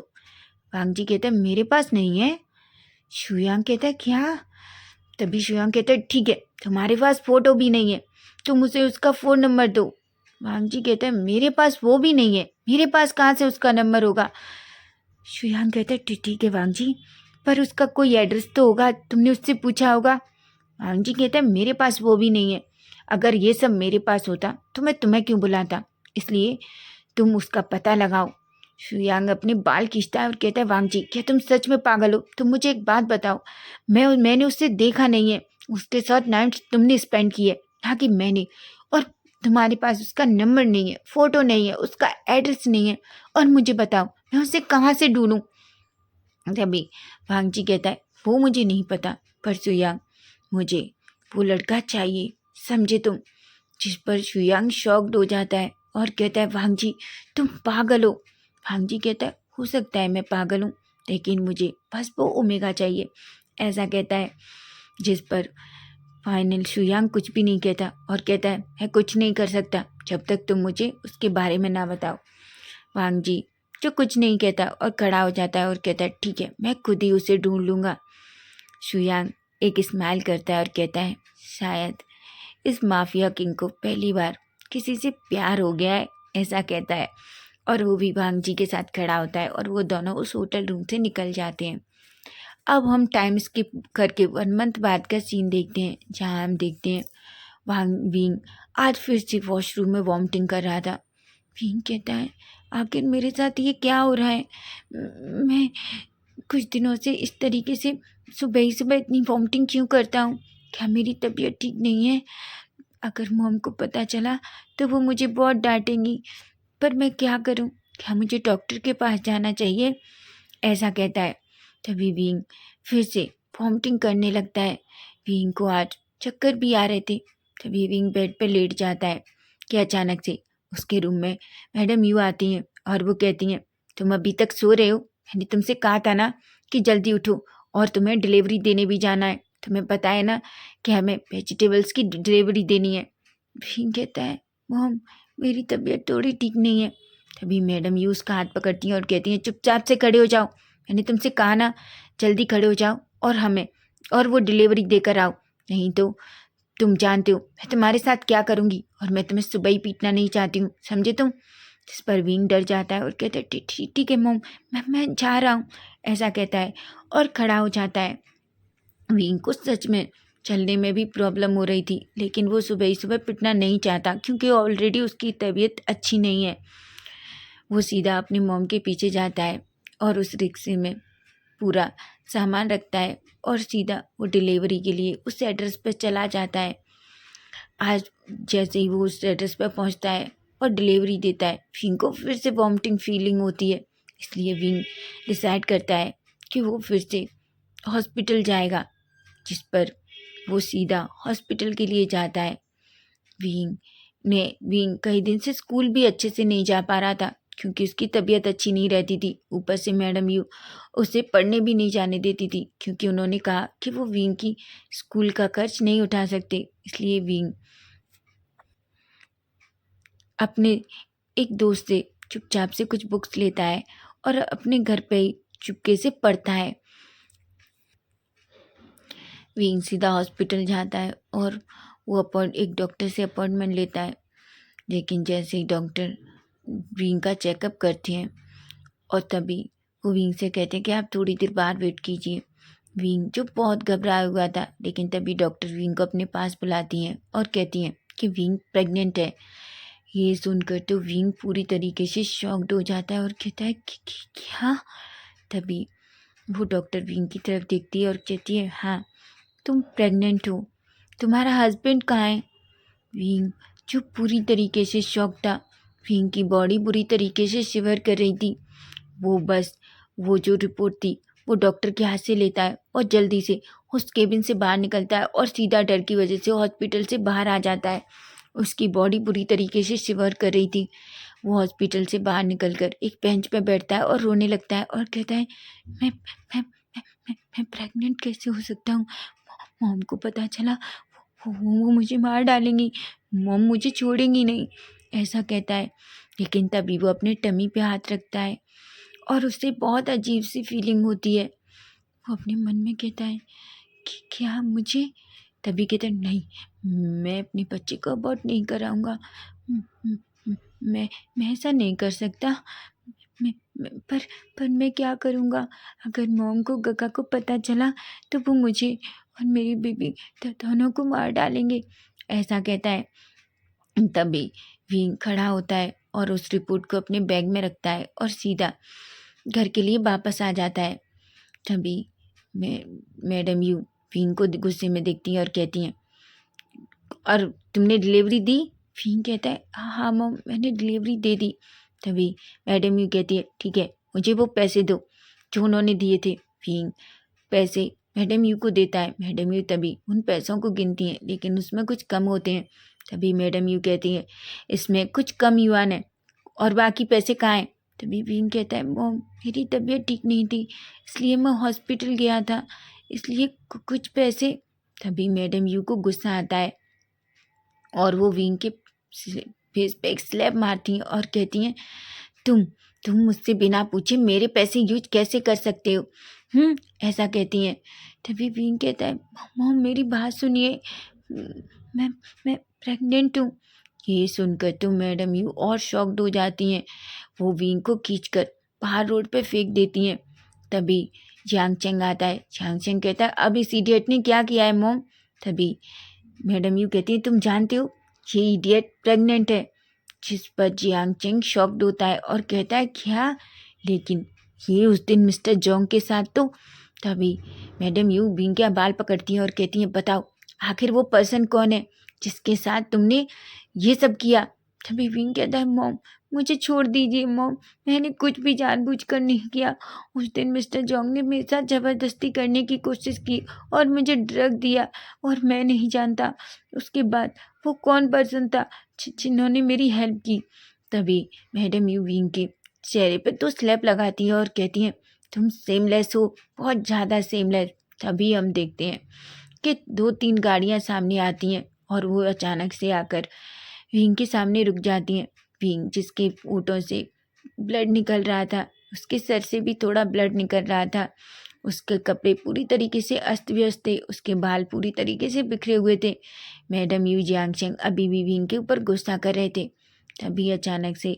वांग जी कहता है मेरे पास नहीं है। शुयांग कहता है क्या? तभी शुयांग कहता है ठीक है, तुम्हारे पास फोटो भी नहीं है, तुम उसे उसका फ़ोन नंबर दो। वांग जी कहता है मेरे पास वो भी नहीं है, मेरे पास कहाँ से उसका नंबर होगा? शुयांग कहता है ठीक है वांग जी, पर उसका कोई एड्रेस तो होगा, तुमने उससे पूछा होगा। वांग जी कहता है मेरे पास वो भी नहीं है, अगर ये सब मेरे पास होता तो मैं तुम्हें क्यों बुलाता, इसलिए तुम उसका पता लगाओ। शुयांग अपने बाल खींचता है और कहता है वांग जी क्या तुम सच में पागल हो? तुम मुझे एक बात बताओ, मैंने उससे देखा नहीं है, उसके साथ नाइट तुमने स्पेंड की है, ना कि मैंने। और तुम्हारे पास उसका नंबर नहीं है, फोटो नहीं है, उसका एड्रेस नहीं है, और मुझे बताओ मैं उसे कहाँ से ढूंढूं? तभी वांग जी कहता है वो मुझे नहीं पता, पर शुयांग मुझे वो लड़का चाहिए, समझे तुम? जिस पर शुयांग शॉक्ड हो जाता है और कहता है वांग जी तुम पागल हो। वांग जी कहता है हो सकता है मैं पागल हूँ, लेकिन मुझे बस वो ओमेगा चाहिए, ऐसा कहता है। जिस पर फाइनल शुयांग कुछ भी नहीं कहता और कहता है मैं कुछ नहीं कर सकता जब तक तुम मुझे उसके बारे में ना बताओ। वांग जी जो कुछ नहीं कहता और खड़ा हो जाता है और कहता है ठीक है, मैं खुद ही उसे ढूंढ लूँगा। शुयांग एक स्माइल करता है और कहता है शायद इस माफिया किंग को पहली बार किसी से प्यार हो गया है, ऐसा कहता है। और वो भी वांग जी के साथ खड़ा होता है और वो दोनों उस होटल रूम से निकल जाते हैं। अब हम टाइम स्किप करके 1 मंथ बाद का सीन देखते हैं, जहाँ हम देखते हैं वांग विंग आज फिर से वॉशरूम में वॉमिटिंग कर रहा था। विंग कहता है आखिर मेरे साथ ये क्या हो रहा है? मैं कुछ दिनों से इस तरीके से सुबह ही सुबह इतनी वॉमिटिंग क्यों करता हूँ? क्या मेरी तबीयत ठीक नहीं है? अगर मॉम को पता चला तो वो मुझे बहुत डांटेंगी, पर मैं क्या करूं? क्या मुझे डॉक्टर के पास जाना चाहिए? ऐसा कहता है। तभी विंग फिर से वॉमिटिंग करने लगता है। विंग को आज चक्कर भी आ रहे थे। तभी विंग बेड पे लेट जाता है कि अचानक से उसके रूम में मैडम यू आती हैं और वो कहती हैं तुम अभी तक सो रहे हो? मैंने तुमसे कहा था ना कि जल्दी उठो, और तुम्हें डिलीवरी देने भी जाना है। तुम्हें पता है ना कि हमें वेजिटेबल्स की डिलीवरी देनी है। विंग कहता है मॉम मेरी तबीयत थोड़ी ठीक नहीं है। तभी मैडम यू उसका हाथ पकड़ती हैं और कहती हैं चुपचाप से खड़े हो जाओ, मैंने तुमसे कहा ना, जल्दी खड़े हो जाओ और वो डिलीवरी देकर आओ, नहीं तो तुम जानते हो मैं तुम्हारे साथ क्या करूँगी, और मैं तुम्हें सुबह ही पीटना नहीं चाहती हूँ, समझे तुम? जिस पर विंग डर जाता है और कहता है ठीक ठीक ठीक है मॉम, मैं जा रहा हूँ, ऐसा कहता है और खड़ा हो जाता है। विंग को सच में चलने में भी प्रॉब्लम हो रही थी, लेकिन वो सुबह ही सुबह पिटना नहीं चाहता क्योंकि ऑलरेडी उसकी तबीयत अच्छी नहीं है। वो सीधा अपनी मॉम के पीछे जाता है और उस रिक्शे में पूरा सामान रखता है और सीधा वो डिलीवरी के लिए उस एड्रेस पर चला जाता है। आज जैसे ही वो उस एड्रेस पर पहुंचता है और डिलीवरी देता है, विंग को फिर से वॉमिटिंग फीलिंग होती है। इसलिए विंग डिसाइड करता है कि वो फिर से हॉस्पिटल जाएगा, जिस पर वो सीधा हॉस्पिटल के लिए जाता है। विंग कई दिन से स्कूल भी अच्छे से नहीं जा पा रहा था क्योंकि उसकी तबीयत अच्छी नहीं रहती थी। ऊपर से मैडम यू उसे पढ़ने भी नहीं जाने देती थी क्योंकि उन्होंने कहा कि वो विंग की स्कूल का खर्च नहीं उठा सकते। इसलिए विंग अपने एक दोस्त से चुपचाप से कुछ बुक्स लेता है और अपने घर पे ही चुपके से पढ़ता है। विंग सीधा हॉस्पिटल जाता है और वो एक डॉक्टर से अपॉइंटमेंट लेता है। लेकिन जैसे ही डॉक्टर विंग का चेकअप करते हैं और तभी वो विंग से कहते हैं कि आप थोड़ी देर बाहर वेट कीजिए। विंग जो बहुत घबराया हुआ था, लेकिन तभी डॉक्टर विंग को अपने पास बुलाती हैं और कहती हैं कि विंग प्रेग्नेंट है। ये सुनकर तो विंग पूरी तरीके से शॉक्ड हो जाता है और कहता है कि क्या? तभी वो डॉक्टर विंग की तरफ देखती है और कहती है हाँ तुम प्रेग्नेंट हो, तुम्हारा हस्बैंड कहाँ है? विंग जो पूरी तरीके से शॉक था, विंग की बॉडी बुरी तरीके से शिवर कर रही थी। वो बस वो जो रिपोर्ट थी वो डॉक्टर के हाथ से लेता है और जल्दी से उस केबिन से बाहर निकलता है और सीधा डर की वजह से हॉस्पिटल से बाहर आ जाता है। उसकी बॉडी बुरी तरीके से शिवर कर रही थी। वो हॉस्पिटल से बाहर निकलकर एक बेंच पे बैठता है और रोने लगता है और कहता है, मैं प्रेग्नेंट कैसे हो सकता हूँ? मॉम को पता चला, वो मुझे मार डालेंगी, मॉम मुझे छोड़ेंगी नहीं, ऐसा कहता है। लेकिन तभी वो अपने टमी पे हाथ रखता है और उससे बहुत अजीब सी फीलिंग होती है। वो अपने मन में कहता है कि क्या मुझे, तभी कहता है, नहीं, मैं अपने बच्चे को अबॉर्ट नहीं कराऊंगा। म- म- म- मैं ऐसा नहीं कर सकता। पर मैं क्या करूँगा? अगर मॉम को, गगा को पता चला तो वो मुझे और मेरी बेबी दोनों को मार डालेंगे, ऐसा कहता है। तभी विंग खड़ा होता है और उस रिपोर्ट को अपने बैग में रखता है और सीधा घर के लिए वापस आ जाता है। तभी मैडम यू विंग को गुस्से में देखती है और कहती हैं, और तुमने डिलीवरी दी? फिंग कहता है, हाँ मॉम, मैंने डिलीवरी दे दी। तभी मैडम यू कहती है, ठीक है, मुझे वो पैसे दो जो उन्होंने दिए थे। फिंग पैसे मैडम यू को देता है। मैडम यू तभी उन पैसों को गिनती हैं, लेकिन उसमें कुछ कम होते हैं। तभी मैडम यू कहती है, इसमें कुछ कम युआन है और बाकी पैसे कहाँ हैं? तभी फिंग कहता है, मॉम, मेरी तबीयत ठीक नहीं थी, इसलिए मैं हॉस्पिटल गया था, इसलिए कुछ पैसे। तभी मैडम यू को गुस्सा आता है और वो विंग के फेस पे एक स्लैप मारती हैं और कहती हैं, तुम तुम मुझसे बिना पूछे मेरे पैसे यूज कैसे कर सकते हो? ऐसा कहती हैं। तभी विंग कहता है, मॉम मेरी बात सुनिए, मैं मैं प्रेग्नेंट हूँ। ये सुनकर तो मैडम यू और शॉक्ड हो जाती हैं। वो विंग को खींचकर बाहर रोड पे फेंक देती हैं। तभी जियांग चेंग आता है। जियांग चेंग कहता है, अब इस इडियट ने क्या किया है मॉम? तभी मैडम यू कहती है, तुम जानते हो ये इडियट प्रेग्नेंट है। जिस पर जियांग चेंग शॉक्ड होता है और कहता है, क्या? लेकिन ये उस दिन मिस्टर जोंग के साथ तो। तभी मैडम यू विंग के बाल पकड़ती हैं और कहती हैं, बताओ आखिर वो पर्सन कौन है जिसके साथ तुमने ये सब किया? तभी विंग कहता है, मॉम मुझे छोड़ दीजिए मॉम, मैंने कुछ भी जानबूझकर नहीं किया। उस दिन मिस्टर जोंग ने मेरे साथ ज़बरदस्ती करने की कोशिश की और मुझे ड्रग दिया, और मैं नहीं जानता उसके बाद वो कौन पर्सन था जिन्होंने मेरी हेल्प की। तभी मैडम यू विंग के चेहरे पे तो स्लैप लगाती है और कहती हैं, तुम सेमलेस हो, बहुत ज़्यादा सेमलेस। तभी हम देखते हैं कि 2-3 गाड़ियाँ सामने आती हैं और वो अचानक से आकर विंग के सामने रुक जाती हैं। विंग जिसके ऊँटों से ब्लड निकल रहा था, उसके सर से भी थोड़ा ब्लड निकल रहा था, उसके कपड़े पूरी तरीके से अस्त व्यस्त थे, उसके बाल पूरी तरीके से बिखरे हुए थे। मैडम यू जियांगशेंग अभी भी विंग के ऊपर गुस्सा कर रहे थे। तभी अचानक से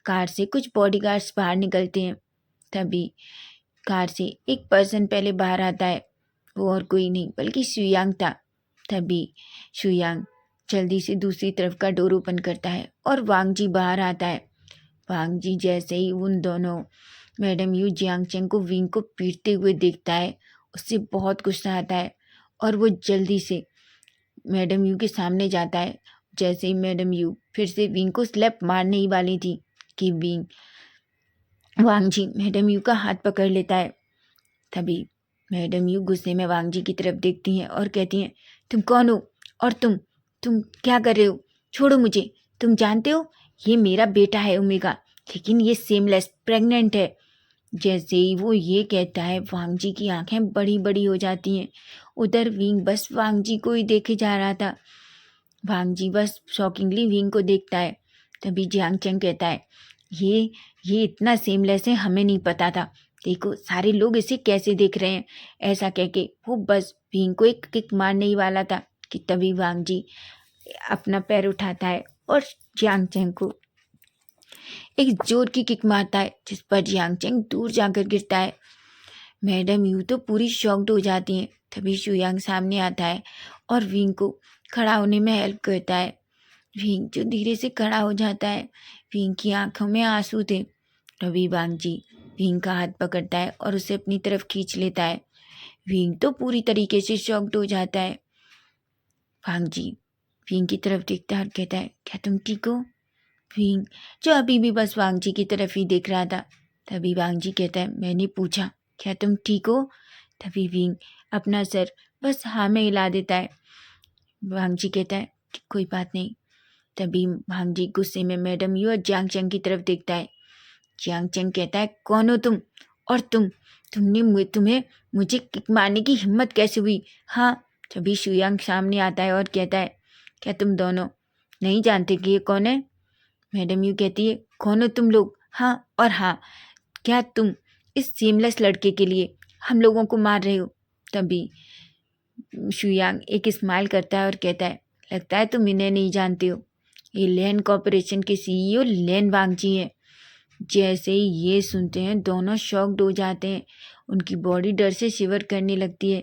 कार से कुछ बॉडीगार्ड्स बाहर निकलते हैं। तभी कार से एक पर्सन पहले बाहर आता है, वो और कोई नहीं बल्कि शुयांग था। तभी शुयांग जल्दी से दूसरी तरफ का डोर ओपन करता है और वांग जी बाहर आता है। वांग जी जैसे ही उन दोनों मैडम यू जियांगचेंग को विंग को पीटते हुए देखता है, उससे बहुत गुस्सा आता है और वो जल्दी से मैडम यू के सामने जाता है। जैसे ही मैडम यू फिर से विंग को स्लैप मारने ही वाली थी कि वांग जी मैडम यू का हाथ पकड़ लेता है। तभी मैडम यू गुस्से में वांग जी की तरफ देखती हैं और कहती हैं, तुम कौन हो और तुम क्या कर रहे हो? छोड़ो मुझे। तुम जानते हो ये मेरा बेटा है ओमेगा, लेकिन ये सेमलेस प्रेग्नेंट है। जैसे ही वो ये कहता है, वांग जी की आंखें बड़ी बड़ी हो जाती हैं। उधर विंग बस वांग जी को ही देखे जा रहा था। वांग जी बस शॉकिंगली विंग को देखता है। तभी जियांग चेंग कहता है, ये इतना सेमलेस है, हमें नहीं पता था, देखो सारे लोग इसे कैसे देख रहे हैं। ऐसा कह के वो बस विंग को एक किक मारने ही वाला था कि तभी वांग जी अपना पैर उठाता है और जियांग चेंग को एक जोर की किक मारता है, जिस पर जियांग चेंग दूर जाकर गिरता है। मैडम यू तो पूरी शॉक्ड हो जाती हैं। तभी शुयांग सामने आता है और विंग को खड़ा होने में हेल्प करता है। विंग जो धीरे से खड़ा हो जाता है, विंग की आंखों में आंसू थे। तभी वांग जी विंग का हाथ पकड़ता है और उसे अपनी तरफ खींच लेता है। विंग तो पूरी तरीके से शॉक्ड हो जाता है। वांग जी विंग की तरफ देखता है और कहता है, क्या तुम ठीक हो? विंग जो अभी भी बस वांग जी की तरफ ही देख रहा था, तभी वांग जी कहता है, मैंने पूछा क्या तुम ठीक हो? तभी विंग अपना सर बस हाँ में हिला देता है। वांग जी कहता है, कोई बात नहीं। तभी वांग जी गुस्से में मैडम यू और जियांग चंग की तरफ देखता है। जियांग चंग कहता है, कौन हो तुम? और तुम्हें मुझे किक मारने की हिम्मत कैसे हुई? हाँ। तभी शुयांग सामने आता है और कहता है, क्या तुम दोनों नहीं जानते कि ये कौन है? मैडम यू कहती है, कौन हो तुम लोग? हाँ और हाँ, क्या तुम इस सीमलेस लड़के के लिए हम लोगों को मार रहे हो? तभी शुयांग एक स्माइल करता है और कहता है, लगता है तुम इन्हें नहीं जानते हो। ये लैन कॉरपोरेशन के सीईओ लैन वांग जी हैं। जैसे ही ये सुनते हैं दोनों शॉक्ड हो जाते हैं, उनकी बॉडी डर से शिवर करने लगती है।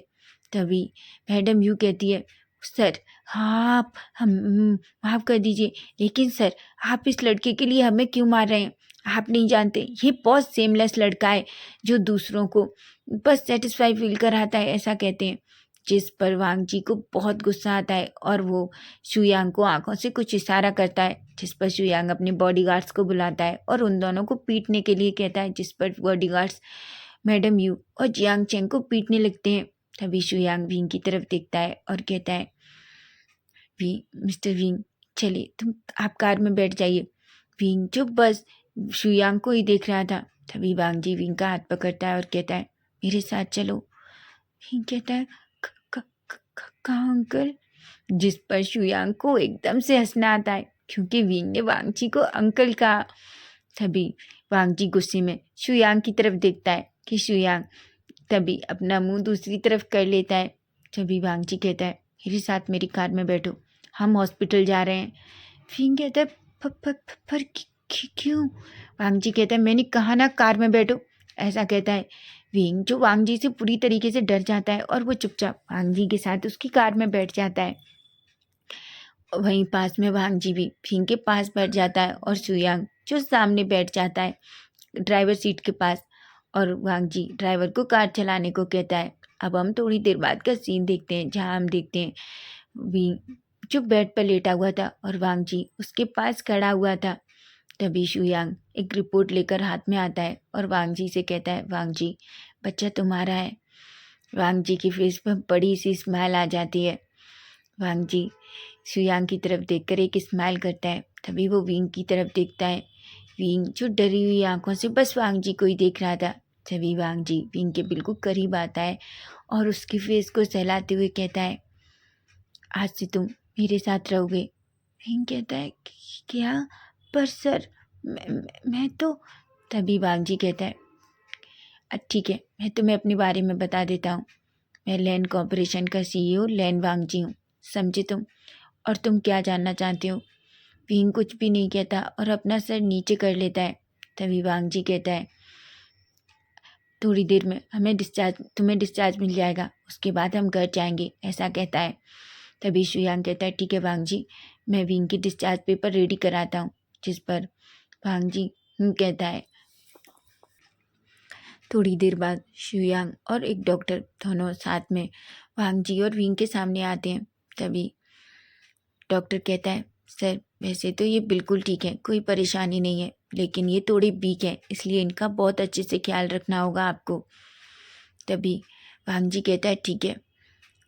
तभी मैडम यू कहती है, सर आप हम माफ़ कर दीजिए, लेकिन सर आप इस लड़के के लिए हमें क्यों मार रहे हैं? आप नहीं जानते ये बहुत सेमलेस लड़का है जो दूसरों को बस सेटिस्फाई फील कराता है, ऐसा कहते हैं। जिस पर वांग जी को बहुत गुस्सा आता है और वो शुयांग को आंखों से कुछ इशारा करता है, जिस पर शुयांग अपने बॉडीगार्ड्स को बुलाता है और उन दोनों को पीटने के लिए कहता है, जिस पर बॉडीगार्ड्स मैडम यू और जियांग चेंग को पीटने लगते हैं। तभी शुयांग विंग की तरफ देखता है और कहता है, मिस्टर विंग चलिए तुम आप कार में बैठ जाइए। विंग जो बस शुयांग को ही देख रहा था। तभी वांग जी विंग का हाथ पकड़ता है और कहता है, मेरे साथ चलो। विंग कहता है, कहाँ अंकल? जिस पर शुयांग को एकदम से हंसना आता है क्योंकि विंग ने वांग जी को अंकल कहा। तभी वांग जी गुस्से में शुयांग की तरफ देखता है कि शुयांग तभी अपना मुंह दूसरी तरफ कर लेता है। तभी वांग जी कहता है, मेरे साथ मेरी कार में बैठो, हम हॉस्पिटल जा रहे हैं। विंग कहता है, पर क्यों? वांग जी कहता है, मैंने कहा ना कार में बैठो, ऐसा कहता है। विंग जो वांग जी से पूरी तरीके से डर जाता है और वो चुपचाप वांग जी के साथ उसकी कार में बैठ जाता है। वहीं पास में वांग जी भी विंग के पास बैठ जाता है और शुयांग जो सामने बैठ जाता है ड्राइवर सीट के पास, और वांग जी ड्राइवर को कार चलाने को कहता है। अब हम थोड़ी देर बाद का सीन देखते हैं जहाँ हम देखते हैं विंग जो बेड पर लेटा हुआ था और वांग जी उसके पास खड़ा हुआ था। तभी शुयांग एक रिपोर्ट लेकर हाथ में आता है और वांग जी से कहता है, वांग जी बच्चा तुम्हारा है। वांग जी की फेस पर बड़ी सी स्माइल आ जाती है। वांग जी शुयांग की तरफ देखकर एक स्माइल करता है। तभी वो विंग की तरफ देखता है। विंग जो डरी हुई आंखों से बस वांग जी को ही देख रहा था। तभी वांग जी विंग के बिल्कुल करीब आता है और उसकी फेस को सहलाते हुए कहता है, आज से तुम मेरे साथ रहोगे। विंग कहता है, क्या? पर सर मैं तो। तभी वांग जी कहता है, ठीक है मैं तुम्हें अपने बारे में बता देता हूँ। मैं लैन कॉरपोरेशन का सीईओ लैन वांग जी हूँ, समझे तुम? और तुम क्या जानना चाहते हो? विंग कुछ भी नहीं कहता और अपना सर नीचे कर लेता है। तभी वांग जी कहता है, थोड़ी देर में तुम्हें डिस्चार्ज मिल जाएगा, उसके बाद हम घर जाएंगे, ऐसा कहता है। तभी शुयांग कहता है, ठीक है वांग जी, मैं विंग की डिस्चार्ज पेपर रेडी कराता हूँ। जिस पर वांग जी कहता है। थोड़ी देर बाद शुयांग और एक डॉक्टर दोनों साथ में वांग जी और विंग के सामने आते हैं। तभी डॉक्टर कहता है, सर वैसे तो ये बिल्कुल ठीक है, कोई परेशानी नहीं है, लेकिन ये थोड़े वीक है, इसलिए इनका बहुत अच्छे से ख्याल रखना होगा आपको। तभी वांग जी कहता है, ठीक है।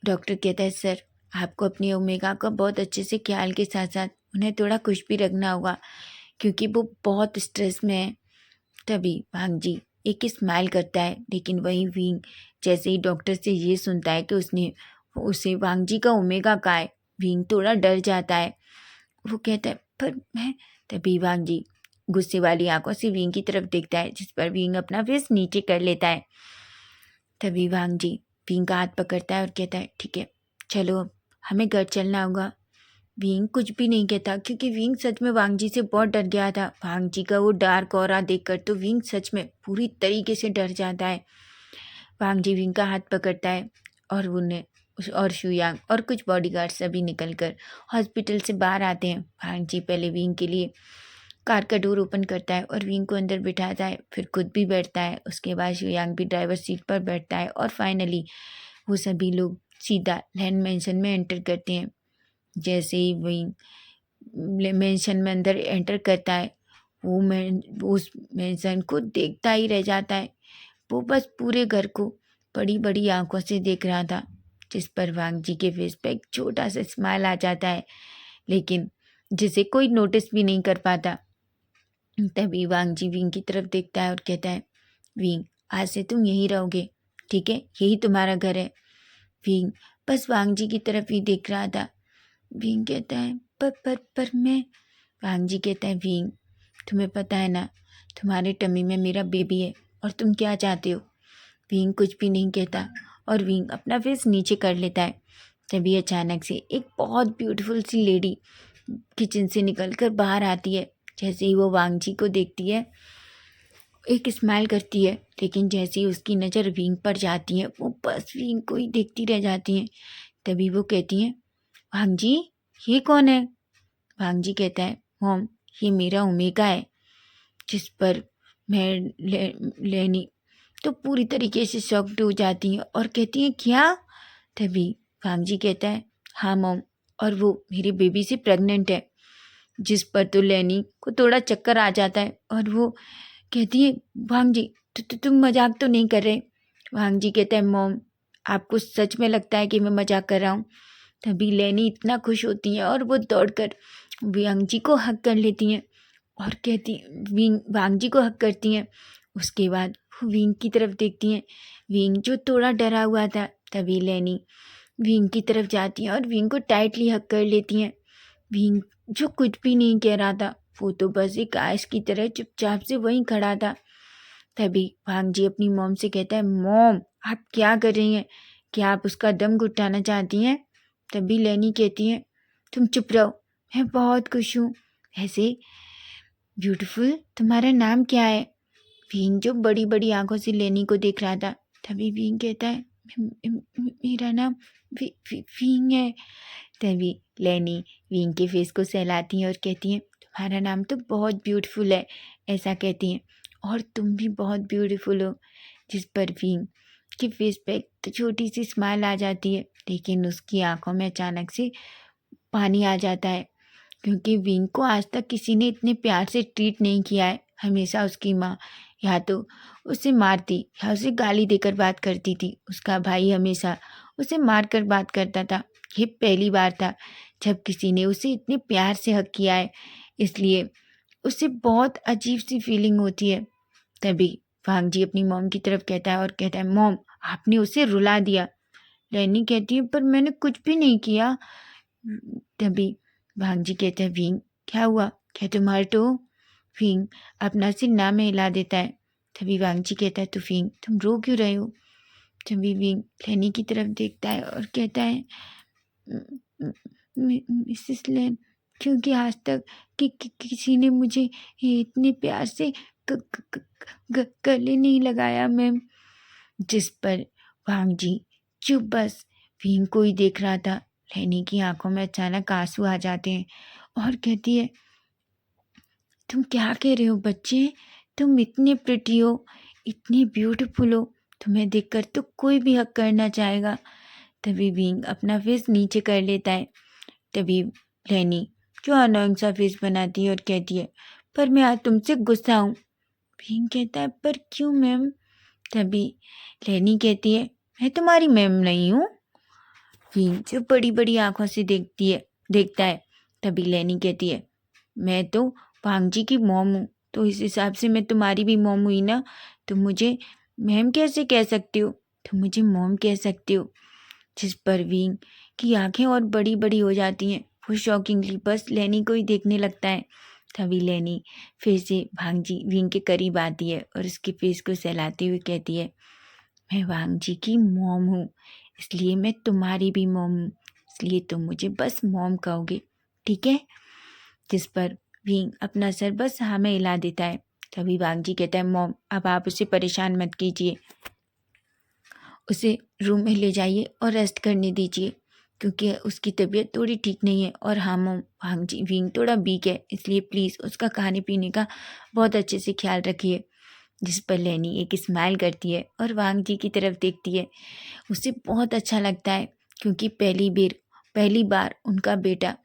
डॉक्टर कहता है, सर आपको अपनी ओमेगा का बहुत अच्छे से ख्याल के साथ साथ उन्हें थोड़ा खुश भी रखना होगा क्योंकि वो बहुत स्ट्रेस में है। तभी वांग जी एक स्माइल करता है, लेकिन वही विंग जैसे ही डॉक्टर से ये सुनता है कि उसने उसे वांग जी का ओमेगा कहा है, विंग थोड़ा डर जाता है। वो कहता है, पर मैं। तभी वांग जी गुस्से वाली आंखों से विंग की तरफ देखता है, जिस पर विंग अपना फेस नीचे कर लेता है। तभी वांग जी विंग का हाथ पकड़ता है और कहता है, ठीक है चलो अब हमें घर चलना होगा। विंग कुछ भी नहीं कहता क्योंकि विंग सच में वांग जी से बहुत डर गया था। वांग जी का वो डार्क ऑरा देखकर तो विंग सच में पूरी तरीके से डर जाता है। वांग जी विंग का हाथ पकड़ता है और उन्हें और शुयांग और कुछ बॉडीगार्ड सभी निकलकर हॉस्पिटल से बाहर आते हैं। वांग जी पहले विंग के लिए कार का डोर ओपन करता है और विंग को अंदर बिठाता है, फिर खुद भी बैठता है। उसके बाद शुयांग भी ड्राइवर सीट पर बैठता है और फाइनली वो सभी लोग सीधा लैंड मेंशन में एंटर करते हैं। जैसे ही विंग मेंशन में अंदर एंटर करता है, वो उस मेंशन को देखता ही रह जाता है। वो बस पूरे घर को बड़ी बड़ी आंखों से देख रहा था, जिस पर वांग जी के फेस पे एक छोटा सा स्माइल आ जाता है, लेकिन जिसे कोई नोटिस भी नहीं कर पाता। तभी वांग जी विंग की तरफ देखता है और कहता है, विंग, आज से तुम यहीं रहोगे, ठीक है? यही तुम्हारा घर है। विंग बस वांग जी की तरफ ही देख रहा था। विंग कहता है, पर मैं। वांग जी कहता है, विंग, तुम्हें पता है ना, तुम्हारे टमी में मेरा बेबी है और तुम क्या चाहते हो? विंग कुछ भी नहीं कहता और विंग अपना फेस नीचे कर लेता है। तभी अचानक से एक बहुत ब्यूटीफुल सी लेडी किचन से निकलकर बाहर आती है। जैसे ही वो वांग जी को देखती है, एक स्माइल करती है, लेकिन जैसे ही उसकी नज़र विंग पर जाती है, वो बस विंग को ही देखती रह जाती हैं। तभी वो कहती हैं, वांग जी, ये कौन है? वांग जी कहता है, मॉम, ये मेरा ओमेगा है। जिस पर मैं लेनी तो पूरी तरीके से शॉक्ड हो जाती हैं और कहती हैं, क्या? तभी वांग जी कहता है, हाँ मॉम, और वो मेरी बेबी से प्रेग्नेंट है। जिस पर तो लेनी को थोड़ा चक्कर आ जाता है और वो कहती है, वांग जी, तुम मजाक तो नहीं कर रहे? वांग जी कहता है, मॉम, आपको सच में लगता है कि मैं मजाक कर रहा हूँ? तभी लेनी इतना खुश होती हैं और वो दौड़कर वांग जी को हक कर लेती हैं और कहती, वांग जी को हक करती हैं। उसके बाद वो विंग की तरफ देखती हैं। विंग जो थोड़ा डरा हुआ था, तभी लेनी विंग की तरफ जाती हैं और विंग को टाइटली हक कर लेती हैं। विंग जो कुछ भी नहीं कह रहा था, वो तो बस एक आयस की तरह चुपचाप से वहीं खड़ा था। तभी वांग जी अपनी मॉम से कहता है, मॉम, आप क्या कर रही हैं? क्या आप उसका दम घुटाना चाहती हैं? तभी लेनी कहती है, तुम चुप रहो, मैं बहुत खुश हूँ। ऐसे ब्यूटीफुल, तुम्हारा नाम क्या है? भीम जो बड़ी बड़ी आंखों से लेनी को देख रहा था, तभी भीम कहता है, मेरा नाम भीम है। तभी लेनी विंग के फेस को सहलाती हैं और कहती हैं, तुम्हारा नाम तो बहुत ब्यूटीफुल है, ऐसा कहती हैं, और तुम भी बहुत ब्यूटीफुल हो। जिस पर विंग के फेस पे एक छोटी सी स्माइल आ जाती है, लेकिन उसकी आंखों में अचानक से पानी आ जाता है, क्योंकि विंग को आज तक किसी ने इतने प्यार से ट्रीट नहीं किया है। हमेशा उसकी माँ या तो उसे मारती या उसे गाली देकर बात करती थी। उसका भाई हमेशा उसे मारकर बात करता था। ये पहली बार था जब किसी ने उसे इतने प्यार से हक किया है, इसलिए उसे बहुत अजीब सी फीलिंग होती है। तभी वांग जी अपनी मॉम की तरफ कहता है और कहता है, मॉम, आपने उसे रुला दिया। लैनी कहती है, पर मैंने कुछ भी नहीं किया। तभी वांग जी कहते हैं, विंग, क्या हुआ? क्या तुम हर्ट हो? विंग अपना सिर ना में हिला देता है। तभी वांग जी कहता है, तो विंग, तुम रो क्यों रहे हो? तभी विंग लेनी की तरफ देखता है और कहता है, मिसेस लेन, क्योंकि आज तक किसी ने मुझे ये इतने प्यार से गले नहीं लगाया मैम। जिस पर वांग जी चुप बस विंग को ही देख रहा था। लेनी की आंखों में अचानक आंसू आ जाते हैं और कहती है, तुम क्या कह रहे हो बच्चे? तुम इतने प्रिटी हो, इतनी ब्यूटीफुल हो, तुम्हें देखकर तो कोई भी हक करना चाहेगा। तभी विंग अपना फेस नीचे कर लेता है। तभी लेनी जो अनोइंग सा फेस बनाती है और कहती है, पर मैं आज तुमसे गुस्सा हूँ। विंग कहता है, पर क्यों मैम? तभी लेनी कहती है, मैं तुम्हारी मैम नहीं हूँ। विंग जो बड़ी बड़ी आंखों से देखता है। तभी लेनी कहती है, मैं तो वांग जी की मॉम हूँ, तो इस हिसाब से मैं तुम्हारी भी मॉम हुई ना। तुम मुझे मैम कैसे कह सकती हो? तुम मुझे मॉम कह सकती हो। जिस पर विंग की आंखें और बड़ी बड़ी हो जाती हैं। वो शॉकिंगली बस लेनी को ही देखने लगता है। तभी लेनी फिर से वांग जी विंग के करीब आती है और उसके फेस को सहलाते हुए कहती है, मैं वांग जी की मॉम हूँ, इसलिए मैं तुम्हारी भी मॉम हूँ, इसलिए तुम मुझे बस मॉम कहोगे, ठीक है? जिस पर विंग अपना सर बस हाँ में हिला देता है। तभी वांग जी कहता है, मॉम, अब आप उसे परेशान मत कीजिए, उसे रूम में ले जाइए और रेस्ट करने दीजिए, क्योंकि उसकी तबीयत थोड़ी ठीक नहीं है। और हाँ मॉम, वांग जी विंग थोड़ा वीक है, इसलिए प्लीज़ उसका खाने पीने का बहुत अच्छे से ख्याल रखिए। जिस पर लेनी एक स्माइल करती है और वांग जी की तरफ देखती है। उसे बहुत अच्छा लगता है, क्योंकि पहली बार उनका बेटा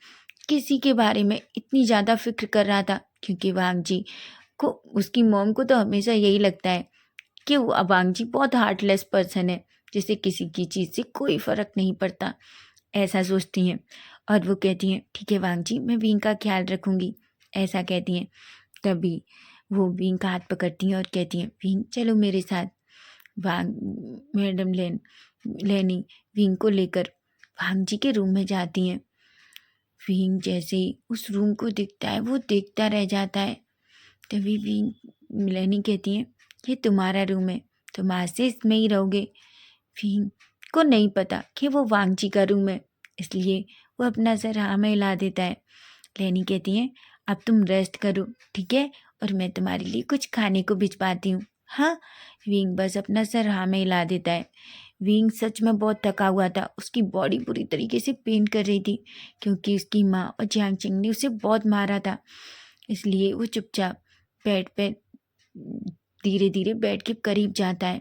किसी के बारे में इतनी ज़्यादा फिक्र कर रहा था क्योंकि वांग जी को, उसकी मॉम को तो हमेशा यही लगता है कि वो वांग जी बहुत हार्टलेस पर्सन है, जिसे किसी की चीज़ से कोई फ़र्क नहीं पड़ता, ऐसा सोचती हैं। और वो कहती हैं ठीक है वांग जी, मैं विंग का ख्याल रखूँगी, ऐसा कहती हैं। तभी वो विंग का हाथ पकड़ती हैं और कहती हैं विंग चलो मेरे साथ। वांग मैडम लेनी विंग को लेकर वांग जी के रूम में जाती हैं। विंग जैसे ही उस रूम को दिखता है वो देखता रह जाता है। तभी विंग लेनी कहती हैं ये तुम्हारा रूम है, तुम आज से इसमें ही रहोगे। विंग को नहीं पता कि वो वांग जी का रूम है, इसलिए वो अपना सर हाँ में हिला देता है। लेनी कहती हैं अब तुम रेस्ट करो, ठीक है, और मैं तुम्हारे लिए कुछ खाने को भिजवाती हूँ। हाँ, विंग बस अपना सर हाँ में हिला देता है। विंग सच में बहुत थका हुआ था, उसकी बॉडी पूरी तरीके से पेन कर रही थी, क्योंकि उसकी माँ और जियांग चिंग ने उसे बहुत मारा था। इसलिए वो चुपचाप बेड पे धीरे धीरे बेड के करीब जाता है,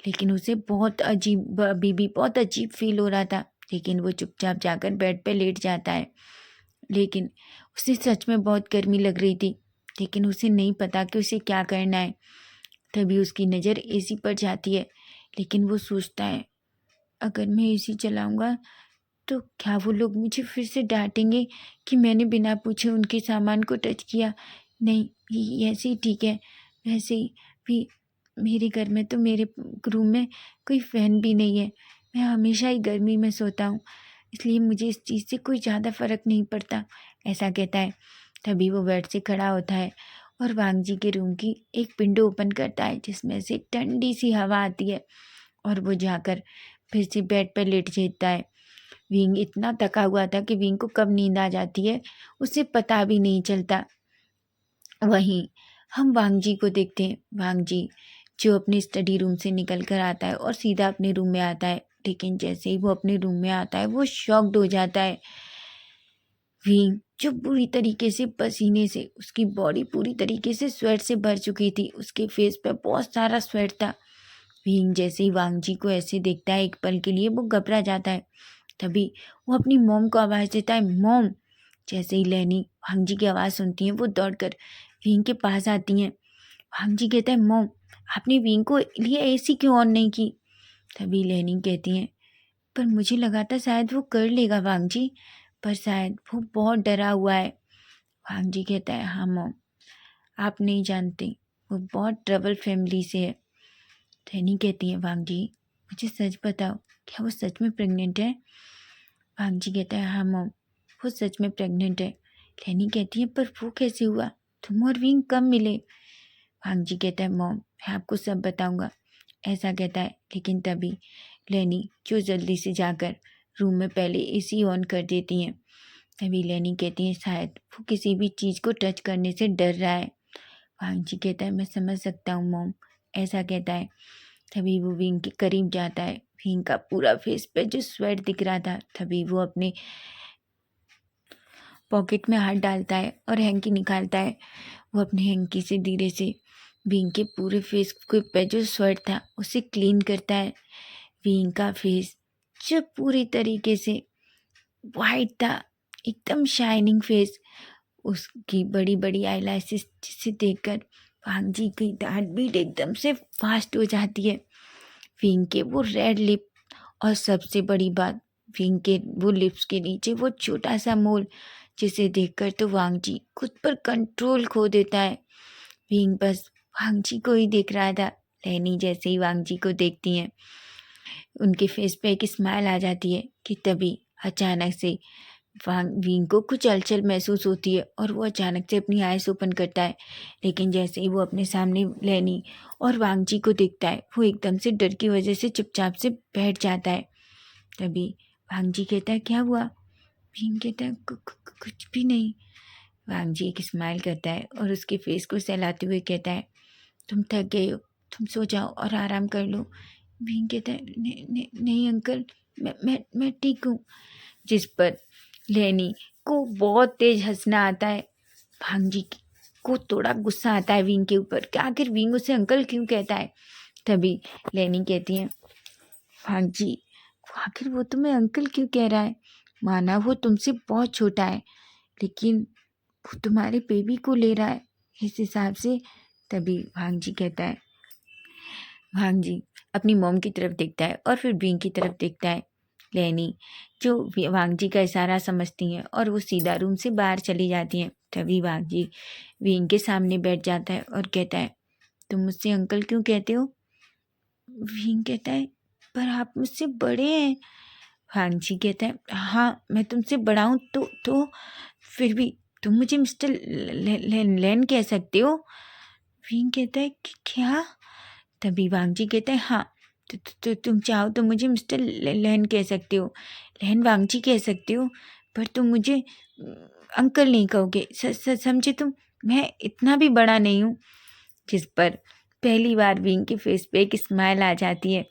लेकिन उसे बहुत अजीब, अभी भी बहुत अजीब फील हो रहा था, लेकिन वो चुपचाप जाकर बेड पे लेट जाता है। लेकिन उसे सच में बहुत गर्मी लग रही थी, लेकिन उसे नहीं पता कि उसे क्या करना है। तभी उसकी नज़र एसी पर जाती है, लेकिन वो सोचता है अगर मैं एसी चलाऊंगा तो क्या वो लोग मुझे फिर से डांटेंगे कि मैंने बिना पूछे उनके सामान को टच किया। नहीं, ये ऐसे ही ठीक है। वैसे ही भी मेरे घर में तो मेरे रूम में कोई फ़ैन भी नहीं है, मैं हमेशा ही गर्मी में सोता हूँ, इसलिए मुझे इस चीज़ से कोई ज़्यादा फ़र्क नहीं पड़ता, ऐसा कहता है। तभी वो बेड से खड़ा होता है और वांग जी के रूम की एक विंडो ओपन करता है, जिसमें से ठंडी सी हवा आती है, और वो जाकर फिर से बेड पर लेट जाता है। विंग इतना थका हुआ था कि विंग को कब नींद आ जाती है उसे पता भी नहीं चलता। वहीं हम वांग जी को देखते हैं। वांग जी जो अपने स्टडी रूम से निकल कर आता है और सीधा अपने रूम में आता है, लेकिन जैसे ही वो अपने रूम में आता है वो शॉक्ड हो जाता है। विंग जो पूरी तरीके से पसीने से, उसकी बॉडी पूरी तरीके से स्वेट से भर चुकी थी, उसके फेस पे बहुत सारा स्वेट था। विंग जैसे ही वांग जी को ऐसे देखता है एक पल के लिए वो घबरा जाता है। तभी वो अपनी मॉम को आवाज़ देता है मॉम। जैसे ही लेनी वांग जी की आवाज़ सुनती है वो दौड़कर विंग के पास आती हैं। वांग जी कहता है मॉम, आपने विंग को लिए एसी क्यों ऑन नहीं की। तभी लेनी कहती हैं पर मुझे लगा था शायद वो कर लेगा वांग जी, पर शायद वो बहुत डरा हुआ है। वांग जी कहता है हाँ मॉम, आप नहीं जानते, वो बहुत ट्रबल फैमिली से है। लेनी कहती है वांग जी मुझे सच बताओ, क्या वो सच में प्रेग्नेंट है। वांग जी कहता है हाँ मॉम, वो सच में प्रेग्नेंट है। लेनी कहती है पर वो कैसे हुआ, तुम और विंग कब मिले। वांग जी कहता है मॉम मैं आपको सब बताऊंगा, ऐसा कहता है। लेकिन तभी लेनी जो जल्दी से जाकर रूम में पहले एसी ऑन कर देती हैं। तभी लेनी कहती है शायद वो किसी भी चीज़ को टच करने से डर रहा है। वांग जी कहता है मैं समझ सकता हूँ मॉम, ऐसा कहता है। तभी वो विंग के करीब जाता है। विंग का पूरा फेस पे जो स्वेट दिख रहा था, तभी वो अपने पॉकेट में हाथ डालता है और हैंकी निकालता है। वो अपने हैंकी से धीरे से विंग के पूरे फेस के पे जो स्वेट था उसे क्लीन करता है। विंग का फेस जो पूरी तरीके से वाइट था, एकदम शाइनिंग फेस, उसकी बड़ी बड़ी आईलैशेस जिसे देखकर वांग जी की हार्ट बीट एकदम से फास्ट हो जाती है। विंग के वो रेड लिप, और सबसे बड़ी बात विंग के वो लिप्स के नीचे वो छोटा सा मोल, जिसे देखकर तो वांग जी खुद पर कंट्रोल खो देता है। विंग बस वांग जी को ही देख रहा था। लेनी जैसे ही वांग जी को देखती हैं उनके फेस पे एक स्माइल आ जाती है कि तभी अचानक से विंग को कुछ हलचल महसूस होती है और वो अचानक से अपनी आइज़ ओपन करता है। लेकिन जैसे ही वो अपने सामने लेनी और वांग जी को देखता है वो एकदम से डर की वजह से चुपचाप से बैठ जाता है। तभी वांग जी कहता है क्या हुआ। विंग कहता है कुछ भी नहीं। वांग जी एक स्माइल करता है और उसके फेस को सहलाते हुए कहता है तुम थक गए हो, तुम सो जाओ और आराम कर लो। विंग कहता है नहीं अंकल, मैं ठीक हूँ। जिस पर लेनी को बहुत तेज हंसना आता है। वांग जी को थोड़ा गुस्सा आता है विंग के ऊपर कि आखिर विंग उसे अंकल क्यों कहता है। तभी लेनी कहती है वांग जी आखिर वो तुम्हें अंकल क्यों कह रहा है, माना वो तुमसे बहुत छोटा है, लेकिन वो तुम्हारे बेबी को ले रहा है इस हिसाब से। तभी भांग जी कहता है, भांग जी अपनी मॉम की तरफ देखता है और फिर विंग की तरफ देखता है। लेनी जो वांग जी का इशारा समझती हैं और वो सीधा रूम से बाहर चली जाती हैं। तभी वांग जी विंग के सामने बैठ जाता है और कहता है, तुम मुझसे अंकल क्यों कहते हो? विंग कहता है, पर आप मुझसे बड़े हैं। वांग जी कहता है, हाँ मैं तुमसे बड़ा हूँ तो फिर भी तुम मुझे मिस्टर लेन कह सकते हो। विंग कहता है कि क्या? तभी वांग जी कहता है, हाँ तो तुम चाहो तो मुझे मिस्टर लेन कह सकते हो, लेन वांग जी कह सकते हो, पर तुम मुझे अंकल नहीं कहोगे। समझे तुम? मैं इतना भी बड़ा नहीं हूँ। जिस पर पहली बार विंग के फेस पे एक स्माइल आ जाती है।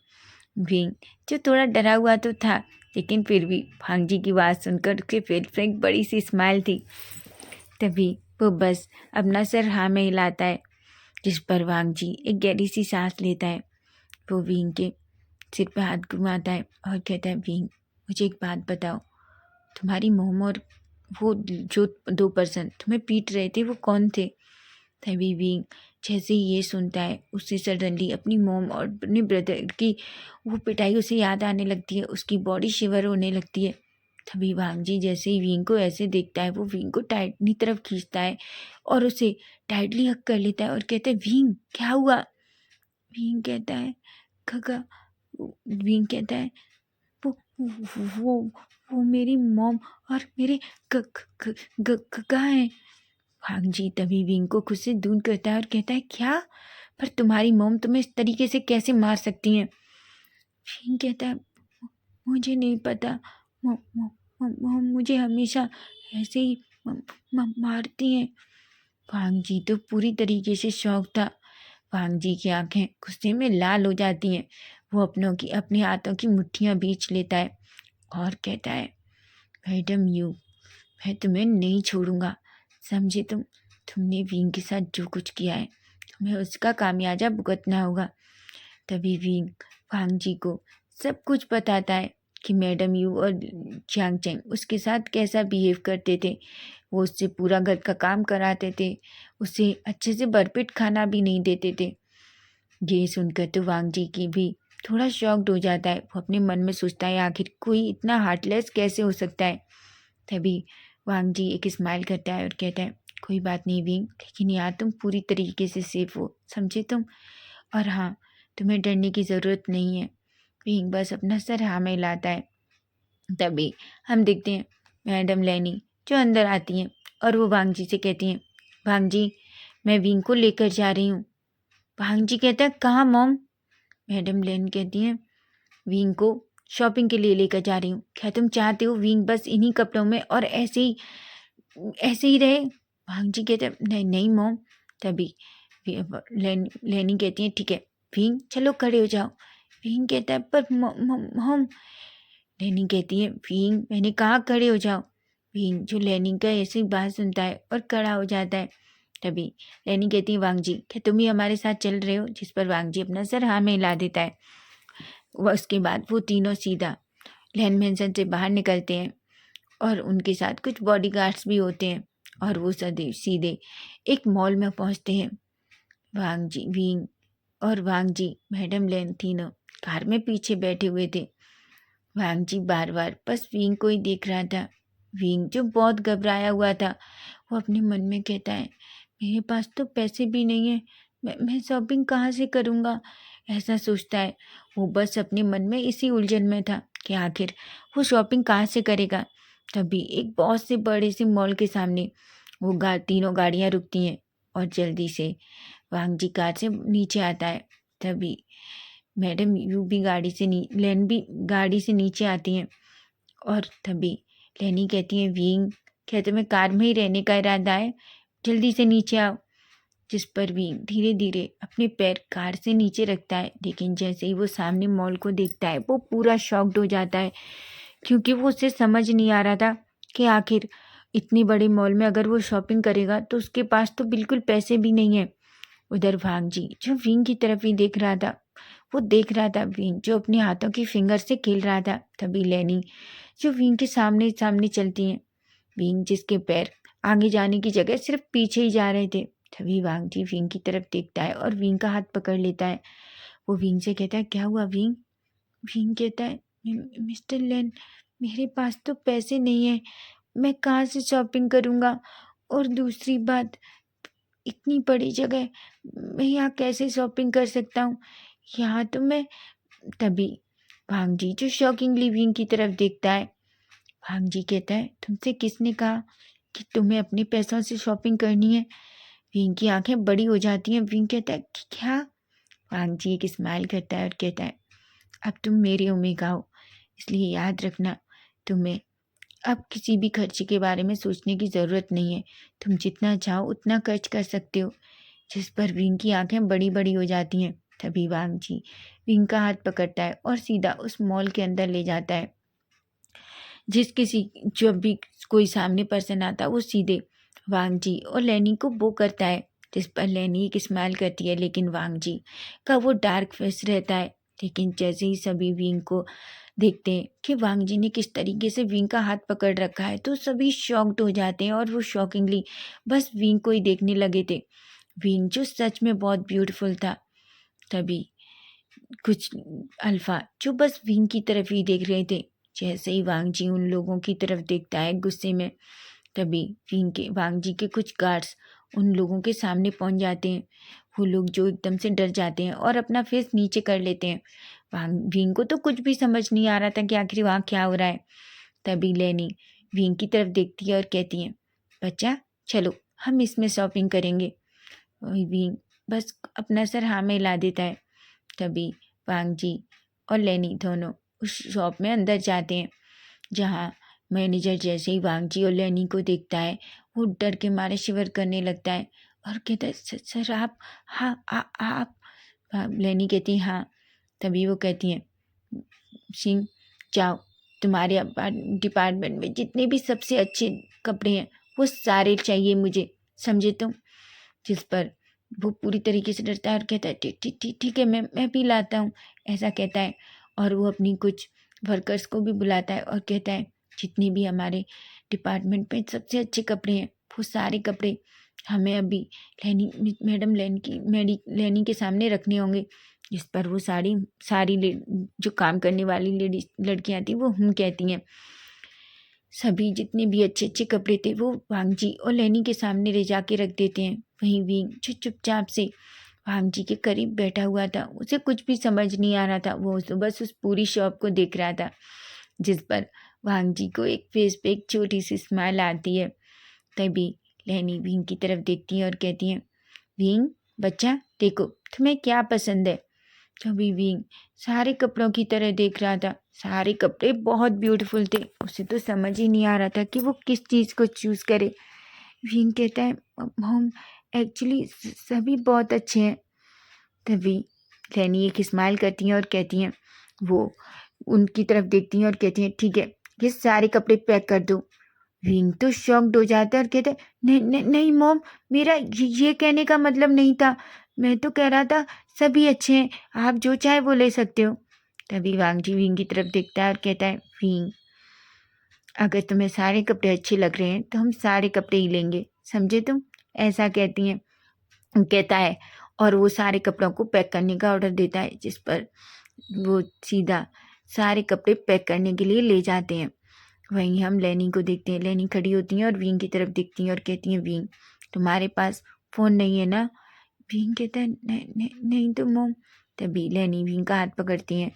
विंग जो थोड़ा डरा हुआ तो था, लेकिन फिर भी वांग जी की बात सुनकर उसके फेस पे एक बड़ी सी स्माइल थी। तभी वो बस अपना सर हाँ में हिलाता है, जिस पर वांग जी एक गहरी सी सांस लेता है। वो विंग के सिर पे हाथ घुमाता है और कहता है, विंग मुझे एक बात बताओ, तुम्हारी मोम और वो जो 2 पर्सन तुम्हें पीट रहे थे वो कौन थे? तभी विंग जैसे ही ये सुनता है उससे सडनली अपनी मोम और अपने ब्रदर की वो पिटाई उसे याद आने लगती है, उसकी बॉडी शिवर होने लगती है। तभी वांग जी जैसे ही विंग को ऐसे देखता है वो विंग को टाइटली तरफ खींचता है और उसे टाइटली हक कर लेता है और कहता है, विंग क्या हुआ? विंग कहता है, खगा। विंग कहता है, वो वो वो मेरी मॉम और मेरे गगा हैं। भांग जी तभी विंग को खुद से दूर करता है और कहता है, क्या? पर तुम्हारी मॉम तुम्हें इस तरीके से कैसे मार सकती हैं? विंग कहता है, मुझे नहीं पता, मॉम मुझे हमेशा ऐसे ही मारती हैं। भांग जी तो पूरी तरीके से शौक था। भांग जी की आंखें गुस्से में लाल हो जाती हैं। वो अपने हाथों की मुट्ठियां बींच लेता है और कहता है, मैडम यू, मैं तुम्हें नहीं छोड़ूंगा। समझे तुमने विंग के साथ जो कुछ किया है तुम्हें उसका खामियाजा भुगतना होगा। तभी विंग वांग जी को सब कुछ बताता है कि मैडम यू और जियांग चैंग उसके साथ कैसा बिहेव करते थे। वो उससे पूरा घर का काम कराते थे, उसे अच्छे से भरपेट खाना भी नहीं देते थे। ये सुनकर तो वांग जी की भी थोड़ा शॉक्ड हो जाता है। वो अपने मन में सोचता है, आखिर कोई इतना हार्टलेस कैसे हो सकता है। तभी वांग जी एक स्माइल करता है और कहता है, कोई बात नहीं विंग, लेकिन यार तुम पूरी तरीके से सेफ हो, समझे तुम? और हाँ, तुम्हें डरने की ज़रूरत नहीं है। विंग बस अपना सर हाँ में हिलाता है। तभी हम देखते हैं मैडम लेनी जो अंदर आती हैं और वो वांग जी से कहती हैं, वांग जी मैं विंग को लेकर जा रही हूँ। वांग जी कहता है, कहाँ मॉम? मैडम लेन कहती हैं, विंग को शॉपिंग के लिए लेकर जा रही हूँ। क्या तुम चाहते हो विंग बस इन्हीं कपड़ों में और ऐसे ही रहे? भांग जी कहते हैं, नहीं नहीं मॉम। तभी लेनी कहती है, ठीक है विंग चलो खड़े हो जाओ। विंग कहता है, पर मॉम। लेनी कहती है, विंग मैंने कहा खड़े हो जाओ। विंग जो लेनी का ऐसी बात सुनता है और खड़ा हो जाता है। तभी लेनी कहती है, वांग जी क्या तुम ही हमारे साथ चल रहे हो? जिस पर वांग जी अपना सर हाँ में हिला देता है। वह उसके बाद वो तीनों सीधा लैन मेंशन से बाहर निकलते हैं और उनके साथ कुछ बॉडीगार्ड्स भी होते हैं और वो सीधे एक मॉल में पहुंचते हैं। वांग जी विंग और वांग जी मैडम लेन तीनों कार में पीछे बैठे हुए थे। वांग जी बार बार बस विंग को ही देख रहा था। विंग जो बहुत घबराया हुआ था वो अपने मन में कहता है, मेरे पास तो पैसे भी नहीं है, मैं शॉपिंग कहाँ से करूँगा? ऐसा सोचता है। वो बस अपने मन में इसी उलझन में था कि आखिर वो शॉपिंग कहाँ से करेगा। तभी एक बहुत से बड़े से मॉल के सामने वो तीनों गाड़ियाँ रुकती हैं और जल्दी से वांग जी कार से नीचे आता है। तभी मैडम यू भी लेन भी गाड़ी से नीचे आती हैं और तभी लेनी कहती है, विंग क्या तुम्हें कार में ही रहने का इरादा है? जल्दी से नीचे आओ। जिस पर विंग धीरे धीरे अपने पैर कार से नीचे रखता है, लेकिन जैसे ही वो सामने मॉल को देखता है वो पूरा शॉक्ड हो जाता है, क्योंकि वो उसे समझ नहीं आ रहा था कि आखिर इतनी बड़ी मॉल में अगर वो शॉपिंग करेगा तो उसके पास तो बिल्कुल पैसे भी नहीं है। उधर भांग जी जो विंग की तरफ ही देख रहा था, वो देख रहा था विंग जो अपने हाथों की फिंगर से खेल रहा था। तभी लेनी जो विंग के सामने सामने चलती हैं। विंग जिसके पैर आगे जाने की जगह सिर्फ पीछे ही जा रहे थे। तभी वांग जी विंग की तरफ देखता है और विंग का हाथ पकड़ लेता है। वो विंग से कहता है, क्या हुआ विंग? विंग कहता है, मिस्टर लेन, मेरे पास तो पैसे नहीं है, मैं कहाँ से शॉपिंग करूँगा? और दूसरी बात, इतनी बड़ी जगह मैं यहाँ कैसे शॉपिंग कर सकता हूँ? यहाँ तो मैं। तभी भांग जी जो शॉकिंगली विंग की तरफ देखता है। भांग जी कहता है, तुमसे किसने कहा कि तुम्हें अपने पैसों से शॉपिंग करनी है? विंग की आंखें बड़ी हो जाती हैं। विंग कहता है, क्या? भांग जी एक स्माइल करता है और कहता है, अब तुम मेरे ओमेगा हो, इसलिए याद रखना, तुम्हें अब किसी भी खर्च के बारे में सोचने की ज़रूरत नहीं है। तुम जितना चाहो उतना खर्च कर सकते हो। जिस पर विंग की आंखें बड़ी बड़ी हो जाती हैं। तभी वांग जी विंग का हाथ पकड़ता है और सीधा उस मॉल के अंदर ले जाता है। जब भी कोई सामने पर्सन आता वो सीधे वांग जी और लेनी को वो करता है। जिस पर लेनी एक स्माइल करती है, लेकिन वांग जी का वो डार्क फेस रहता है। लेकिन जैसे ही सभी विंग को देखते हैं कि वांग जी ने किस तरीके से विंग का हाथ पकड़ रखा है, तो सभी शॉक्ड हो जाते हैं और वो शॉकिंगली बस विंग को ही देखने लगे थे। विंग जो सच में बहुत ब्यूटीफुल था। तभी कुछ अल्फा जो बस विंग की तरफ ही देख रहे थे। जैसे ही वांग जी उन लोगों की तरफ देखता है गुस्से में, तभी वांग जी के कुछ गार्ड्स उन लोगों के सामने पहुंच जाते हैं। वो लोग जो एकदम से डर जाते हैं और अपना फेस नीचे कर लेते हैं। विंग को तो कुछ भी समझ नहीं आ रहा था कि आखिर वहाँ क्या हो रहा है। तभी लेनी विंग की तरफ देखती है और कहती है, बच्चा चलो हम इसमें शॉपिंग करेंगे। वही विंग बस अपना सर हाँ में हिला देता है। तभी वांग जी और लेनी दोनों उस शॉप में अंदर जाते हैं, जहाँ मैनेजर जैसे ही वांग जी और लेनी को देखता है वो डर के मारे शिवर करने लगता है और कहता है, सर आप? हाँ आप? लेनी कहती है हाँ। तभी वो कहती हैं, सिंह जाओ, तुम्हारे डिपार्टमेंट में जितने भी सबसे अच्छे कपड़े हैं वो सारे चाहिए मुझे, समझे तुम? जिस पर वो पूरी तरीके से डरता है और कहता है, ठीक ठीक ठीक ठीक है, मैं भी लाता हूँ, ऐसा कहता है। और वो अपनी कुछ वर्कर्स को भी बुलाता है और कहता है, जितने भी हमारे डिपार्टमेंट में सबसे अच्छे कपड़े हैं वो सारे कपड़े हमें अभी मैडम लेनी के सामने रखने होंगे। जिस पर वो जो काम करने वाली लेडीज लड़कियां थी वो कहती हैं, सभी जितने भी अच्छे अच्छे कपड़े थे वो वांग जी और लेनी के सामने ले जाके रख देते हैं। वहीं विंग जो चुपचाप से वांग जी के करीब बैठा हुआ था, उसे कुछ भी समझ नहीं आ रहा था। वो तो बस उस पूरी शॉप को देख रहा था। जिस पर वांग जी को एक फेस पे एक छोटी सी स्माइल आती है। तभी लेनी विंग की तरफ देखती है और कहती है, विंग बच्चा देखो तुम्हें क्या पसंद है? तभी विंग सारे कपड़ों की तरह देख रहा था। सारे कपड़े बहुत ब्यूटीफुल थे। उसे तो समझ ही नहीं आ रहा था कि वो किस चीज़ को चूज़ करे। विंग कहता है, मॉम एक्चुअली सभी बहुत अच्छे हैं। तभी लेनी एक स्माइल करती हैं और कहती हैं, वो उनकी तरफ देखती हैं और कहती हैं, ठीक है ये सारे कपड़े पैक कर दो। विंग तो शॉक्ड हो जाता है और कहता है, नहीं नहीं नहीं मॉम, मेरा ये कहने का मतलब नहीं था, मैं तो कह रहा था सभी अच्छे हैं, आप जो चाहे वो ले सकते हो। तभी वांग जी विंग की तरफ देखता है और कहता है, विंग अगर तुम्हें सारे कपड़े अच्छे लग रहे हैं तो हम सारे कपड़े ही लेंगे, समझे तुम? ऐसा कहती हैं कहता है और वो सारे कपड़ों को पैक करने का ऑर्डर देता है। जिस पर वो सीधा सारे कपड़े पैक करने के लिए ले जाते हैं। वहीं हम लेनी को देखते हैं। लेनी खड़ी होती हैं और विंग की तरफ देखती हैं और कहती हैं, विंग तुम्हारे पास फ़ोन नहीं है ना? विंग कहता है, नहीं नहीं नहीं तो मॉम। तभी लेनी विंग का हाथ पकड़ती हैं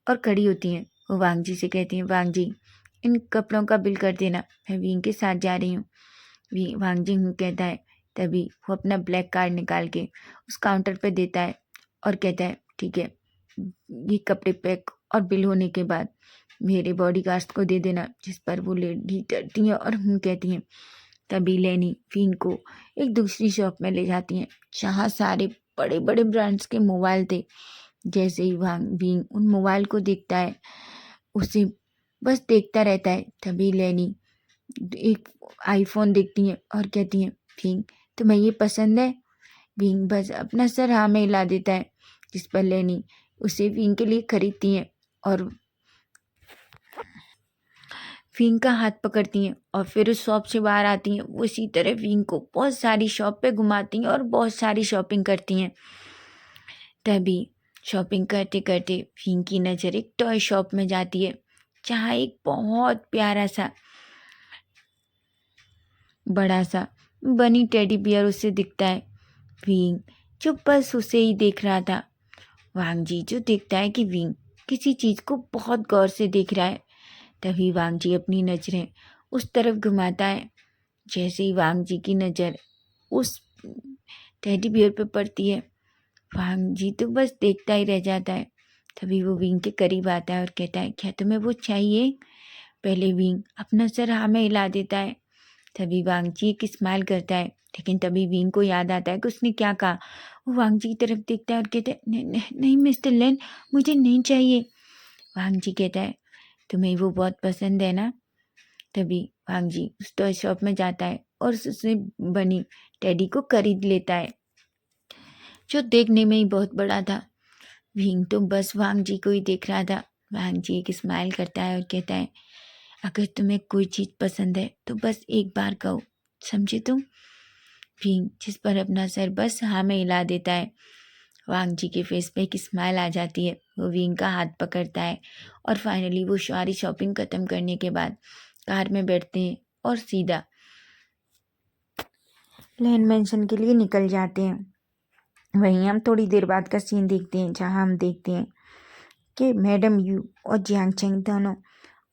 और खड़ी होती हैं। वो वांग जी से कहती हैं, वांग जी इन कपड़ों का बिल कर देना, मैं विंग के साथ जा रही हूँ। वांग जी कहता है। तभी वो अपना ब्लैक कार्ड निकाल के उस काउंटर पर देता है और कहता है, ठीक है ये कपड़े पैक और बिल होने के बाद मेरे बॉडीगार्ड्स को दे देना। जिस पर वो लेडी डरती हैं और कहती हैं। तभी लेनी विंग को एक दूसरी शॉप में ले जाती हैं, जहाँ सारे बड़े बड़े ब्रांड्स के मोबाइल थे। जैसे ही विंग उन मोबाइल को देखता है, उसे बस देखता रहता है। तभी लेनी एक आईफोन देखती हैं और कहती हैं, विंग तुम्हें ये पसंद है? विंग बस अपना सर हाँ में हिला देता है। जिस पर लेनी उसे विंग के लिए खरीदती हैं और विंग का हाथ पकड़ती हैं और फिर उस शॉप से बाहर आती हैं। वो इसी तरह विंग को बहुत सारी शॉप पे घुमाती हैं और बहुत सारी शॉपिंग करती हैं। तभी शॉपिंग करते करते विंग की नज़र एक टॉय शॉप में जाती है, जहाँ एक बहुत प्यारा सा बड़ा सा बनी टेडी बियर उसे दिखता है। विंग जो बस उसे ही देख रहा था, वांग जी जो देखता है कि विंग किसी चीज़ को बहुत गौर से देख रहा है। तभी वांग जी अपनी नज़रें उस तरफ घुमाता है। जैसे ही वांग जी की नज़र उस टेडी बियर पे पड़ती है, वांग जी तो बस देखता ही रह जाता है। तभी वो विंग के करीब आता है और कहता है, क्या तुम्हें वो चाहिए? पहले विंग अपना सर हाँ में हिला देता है। तभी वांग जी एक स्माइल करता है, लेकिन तभी विंग को याद आता है कि उसने क्या कहा। वो वांग जी की तरफ देखता है और कहता है, नहीं नहीं नहीं मिस्टर लेन, मुझे नहीं चाहिए। वांग जी कहता है, तुम्हें वो बहुत पसंद है ना? तभी वांग जी उस टॉय शॉप में जाता है और उससे बनी टेडी को खरीद लेता है, जो देखने में ही बहुत बड़ा था। विंग तो बस वांग जी को ही देख रहा था। वांग जी एक स्माइल करता है और कहता है, अगर तुम्हें कोई चीज़ पसंद है तो बस एक बार कहो, समझे तुम? विंग जिस पर अपना सर बस हाँ में हिला देता है। वांग जी के फेस पे एक स्माइल आ जाती है। वो विंग का हाथ पकड़ता है और फाइनली वो सारी शॉपिंग ख़त्म करने के बाद कार में बैठते हैं और सीधा लैन मेंशन के लिए निकल जाते हैं। वहीं हम थोड़ी देर बाद का सीन देखते हैं, जहां हम देखते हैं कि मैडम यू और जियांग चेंग दोनों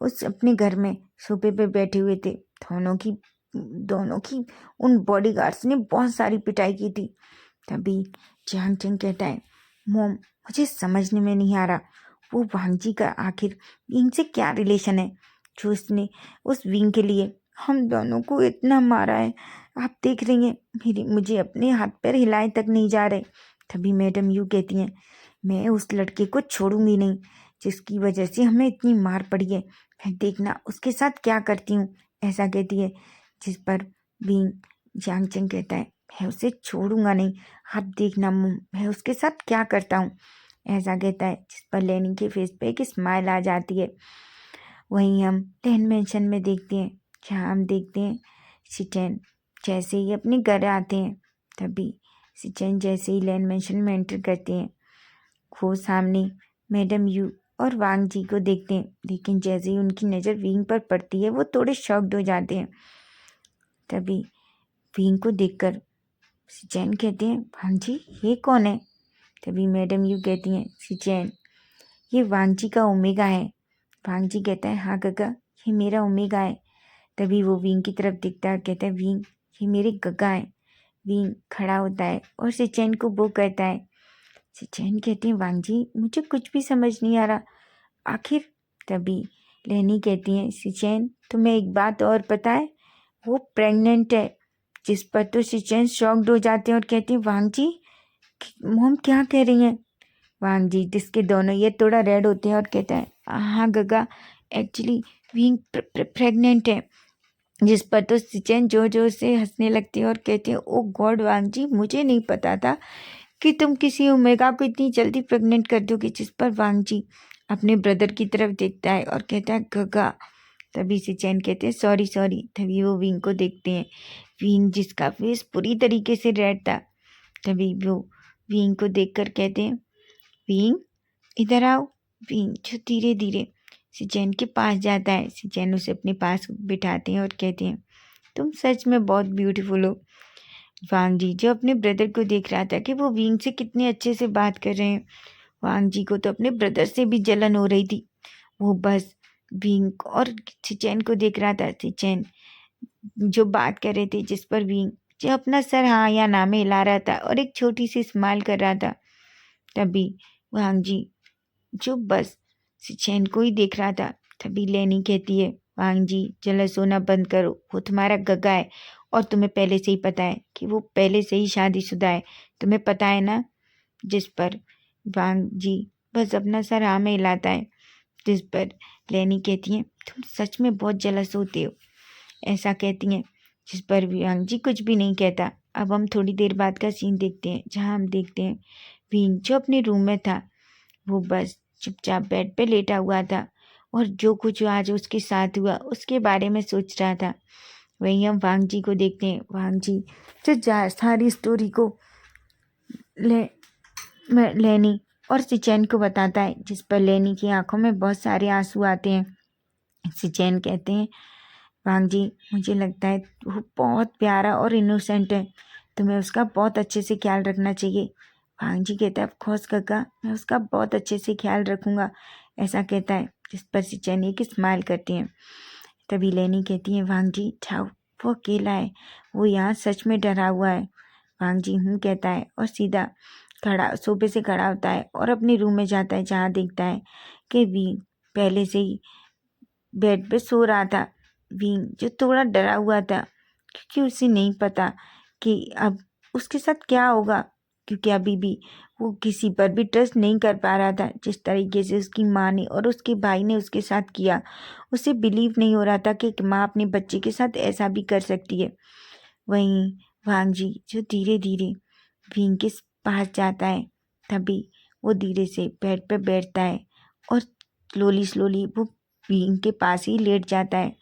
उस अपने घर में सोफे पे बैठे हुए थे। दोनों की उन बॉडीगार्ड्स ने बहुत सारी पिटाई की थी। तभी जियांग चेंग कहता है, मोम मुझे समझने में नहीं आ रहा, वो वांग जी का आखिर विंग से क्या रिलेशन है, जो उसने उस विंग के लिए हम दोनों को इतना मारा है। आप देख रही हैं मुझे अपने हाथ पैर हिलाए तक नहीं जा रहे। तभी मैडम यू कहती हैं, मैं उस लड़के को छोड़ूंगी नहीं जिसकी वजह से हमें इतनी मार पड़ी है। मैं देखना उसके साथ क्या करती हूँ, ऐसा कहती है। जिस पर विंग जियांग चेंग कहता है, मैं उसे छोड़ूंगा नहीं, आप देखना मैं उसके साथ क्या करता हूँ, ऐसा कहता है। जिस पर लेनी के फेस पे एक स्माइल आ जाती है। वहीं हम लैन मेंशन में देखते हैं, जहाँ हम देखते हैं सिचेन जैसे ही अपने घर आते हैं। तभी सिचेन जैसे ही लैन मेंशन में एंटर करते हैं, वो सामने मैडम यू और वांग जी को देखते हैं, लेकिन जैसे ही उनकी नज़र विंग पर पड़ती है वो थोड़े शॉक्ड हो जाते हैं। तभी विंग को देखकर सिचेन कहते हैं, वांग जी ये कौन है? तभी मैडम यू कहती हैं, सिचेन ये वांग जी का ओमेगा है। वांग जी कहता है, हाँ गगा ये मेरा ओमेगा है। तभी वो विंग की तरफ दिखता है और कहता है, विंग ये मेरे गगा है। विंग खड़ा होता है और सिचेन को वो कहता है। सिचेन कहती है, वांग जी मुझे कुछ भी समझ नहीं आ रहा आखिर। तभी लेनी कहती है, सिचेन तुम्हें एक बात और पता है, वो प्रेग्नेंट है। जिस पर तो सिचेन शॉक्ड हो जाते हैं और कहती है, वांग जी मोम क्या कह रही हैं? वांग जी जिसके दोनों ये थोड़ा रेड होते हैं और कहता है, हाँ गगा एक्चुअली विंग प्रेग्नेंट है। जिस पर तो सिचेन जोर जोर से हंसने लगती है और कहती है, ओ गॉड वांग जी मुझे नहीं पता था कि तुम किसी ओमेगा को इतनी जल्दी प्रेग्नेंट कर दोगे। जिस पर वांग जी अपने ब्रदर की तरफ देखता है और कहता है, गगा। तभी सिचेन कहते हैं, सॉरी सॉरी। तभी वो विंग को देखते हैं, विंग जिसका फेस पूरी तरीके से रेड था। तभी वो विंग को देखकर कहते हैं, विंग इधर आओ। विंग जो धीरे धीरे सिचेन के पास जाता है। सिचेन उसे अपने पास बिठाते हैं और कहते हैं, तुम सच में बहुत ब्यूटीफुल हो। वांग जी जो अपने ब्रदर को देख रहा था कि वो विंग से कितने अच्छे से बात कर रहे हैं, वांग जी को तो अपने ब्रदर से भी जलन हो रही थी। वो बस विंग और सिचेन को देख रहा था। सिचेन जो बात कर रहे थे, जिस पर विंग जो अपना सर हाँ या ना में हिला रहा था और एक छोटी सी स्माइल कर रहा था। तभी वांग जी जो बस सिचेन को ही देख रहा था। तभी लेनी कहती है, वांग जी जलस होना बंद करो, वो तुम्हारा गगा है और तुम्हें पहले से ही पता है कि वो पहले से ही शादीशुदा है, तुम्हें पता है ना? जिस पर वांग जी बस अपना सर हाँ में हिलाता है। जिस पर लेनी कहती है, तुम सच में बहुत जलस होते हो, ऐसा कहती हैं। जिस पर वांग जी कुछ भी नहीं कहता। अब हम थोड़ी देर बाद का सीन देखते हैं, जहाँ हम देखते हैं विंग जो अपने रूम में था, वो बस चुपचाप बेड पे लेटा हुआ था। और जो कुछ आज उसके साथ हुआ उसके बारे में सोच रहा था। वहीं हम वांग जी को देखते हैं। वांग जी जो सारी स्टोरी को ले लेनी और सिचैन को बताता है, जिस पर लेनी की आंखों में बहुत सारे आंसू आते हैं। सिचैन कहते हैं, वांग जी मुझे लगता है वो बहुत प्यारा और इनोसेंट है, तुम्हें उसका बहुत अच्छे से ख्याल रखना चाहिए। वांग जी कहता है, ऑफ कोर्स काका, मैं उसका बहुत अच्छे से ख्याल रखूंगा, ऐसा कहता है। जिस पर सिचैन एक स्माइल करती है। तभी लेनी कहती है, वांग जी जाओ, वो अकेला है, वो यहाँ सच में डरा हुआ है। वांग जी कहता है और सीधा सोफे से खड़ा होता है और अपने रूम में जाता है, जहाँ देखता है कि वी पहले से ही बेड पे सो रहा था। वीन जो थोड़ा डरा हुआ था, क्योंकि उसे नहीं पता कि अब उसके साथ क्या होगा, क्योंकि अभी भी वो किसी पर भी ट्रस्ट नहीं कर पा रहा था। जिस तरीके से उसकी माँ ने और उसके भाई ने उसके साथ किया, उसे बिलीव नहीं हो रहा था कि एक माँ अपने बच्चे के साथ ऐसा भी कर सकती है। वहीं वांग जी जो धीरे धीरे वीन के पास जाता है, तभी वो धीरे से बेड पे बैठता है और स्लोली वो वीन के पास ही लेट जाता है।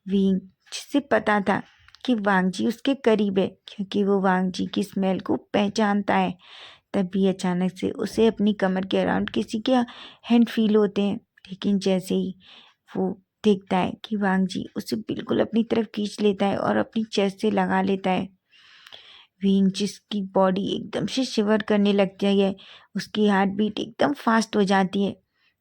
वीन जिसे पता था कि वांग जी उसके करीब है, क्योंकि वो वांग जी की स्मेल को पहचानता है। तभी अचानक से उसे अपनी कमर के अराउंड किसी के हैंड फील होते हैं, लेकिन जैसे ही वो देखता है कि वांग जी उसे बिल्कुल अपनी तरफ खींच लेता है और अपनी चेस्ट से लगा लेता है। वीन जिसकी बॉडी एकदम से शिवर करने लगती है, उसकी हार्ट बीट एकदम फास्ट हो जाती है।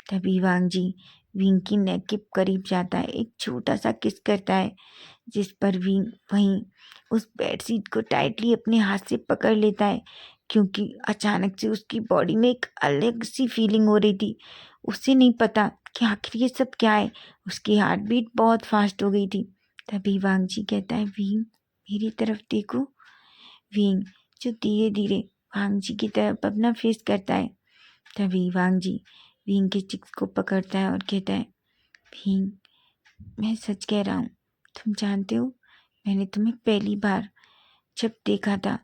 तभी वांग जी वीन की नेक के करीब जाता है, एक छोटा सा किस करता है, जिस पर वीन वहीं उस बेडशीट को टाइटली अपने हाथ से पकड़ लेता है, क्योंकि अचानक से उसकी बॉडी में एक अलग सी फीलिंग हो रही थी। उसे नहीं पता कि आखिर ये सब क्या है। उसकी हार्ट बीट बहुत फास्ट हो गई थी। तभी वांग जी कहता है, वीन मेरी तरफ देखो। वीन जो धीरे धीरे वांग जी की तरफ अपना फेस करता है। तभी वांग जी वीन के चिक्स को पकड़ता है और कहता है, वीन मैं सच कह रहा हूँ, तुम जानते हो मैंने तुम्हें पहली बार जब देखा था,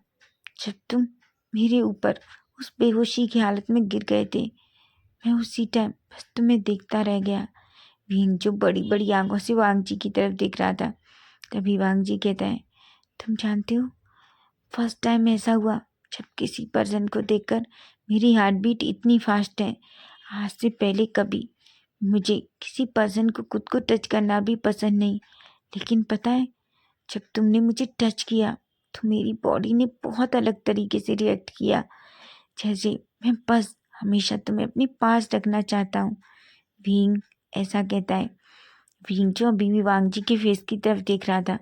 जब तुम मेरे ऊपर उस बेहोशी की हालत में गिर गए थे, मैं उसी टाइम बस तुम्हें देखता रह गया। वीन जो बड़ी बड़ी आंखों से वांग जी की तरफ देख रहा था। तभी वांग जी कहता है, तुम जानते हो फर्स्ट टाइम ऐसा हुआ जब किसी पर्सन को देखकर मेरी हार्ट बीट इतनी फास्ट है। आज से पहले कभी मुझे किसी पर्सन को खुद को टच करना भी पसंद नहीं, लेकिन पता है जब तुमने मुझे टच किया तो मेरी बॉडी ने बहुत अलग तरीके से रिएक्ट किया, जैसे मैं बस हमेशा तुम्हें अपने पास रखना चाहता हूँ। वींग ऐसा कहता है। वींग जो अभी भी वांग जी के फेस की तरफ देख रहा था,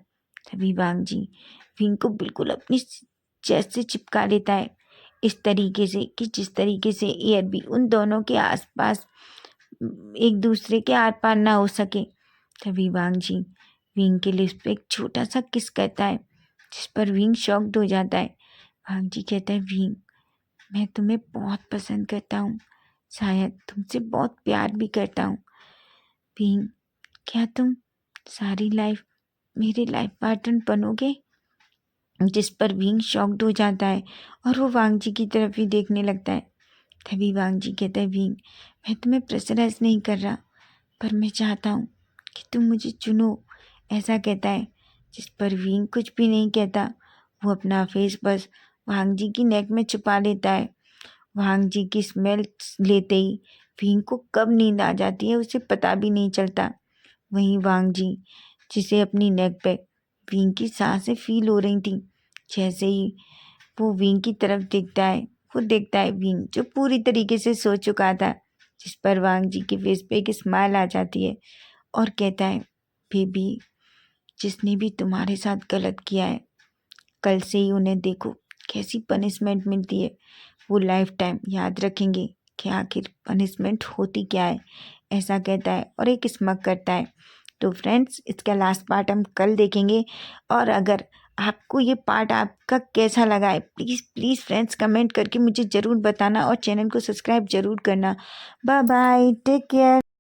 तभी वांग जी वींग को बिल्कुल अपनी चेस्ट से चिपका लेता है, इस तरीके से कि जिस तरीके से एयर भी उन दोनों के आसपास एक दूसरे के आर पार ना हो सके। तभी वांग जी वींग के लिप्स पे एक छोटा सा किस करता है, जिस पर वींग शॉक्ड हो जाता है। वांग जी कहता है, वींग मैं तुम्हें बहुत पसंद करता हूँ, शायद तुमसे बहुत प्यार भी करता हूँ। वींग क्या तुम सारी लाइफ मेरे लाइफ पार्टनर बनोगे? जिस पर वींग शॉक्ड हो जाता है और वो वांग जी की तरफ ही देखने लगता है। तभी वांग जी कहता है, वींग मैं तुम्हें प्रेशराइज नहीं कर रहा, पर मैं चाहता हूँ कि तुम मुझे चुनो, ऐसा कहता है। जिस पर वींग कुछ भी नहीं कहता, वो अपना फेस बस वांग जी की नेक में छुपा लेता है। वांग जी की स्मेल लेते ही वींग को कब नींद आ जाती है उसे पता भी नहीं चलता। वहीं वांग जी जिसे अपनी नेक पे वींग की सांसें फील हो रही थी, जैसे ही वो वींग की तरफ देखता है, वो देखता है वींग जो पूरी तरीके से सो चुका था। जिस पर वांग जी के फेस पे एक स्माइल आ जाती है और कहता है, बेबी जिसने भी तुम्हारे साथ गलत किया है, कल से ही उन्हें देखो कैसी पनिशमेंट मिलती है। वो लाइफ टाइम याद रखेंगे कि आखिर पनिशमेंट होती क्या है, ऐसा कहता है और एक स्मग करता है। तो फ्रेंड्स इसका लास्ट पार्ट हम कल देखेंगे, और अगर आपको ये पार्ट आपका कैसा लगा है, प्लीज़ प्लीज़ फ्रेंड्स कमेंट करके मुझे ज़रूर बताना और चैनल को सब्सक्राइब ज़रूर करना। Bye bye, take care.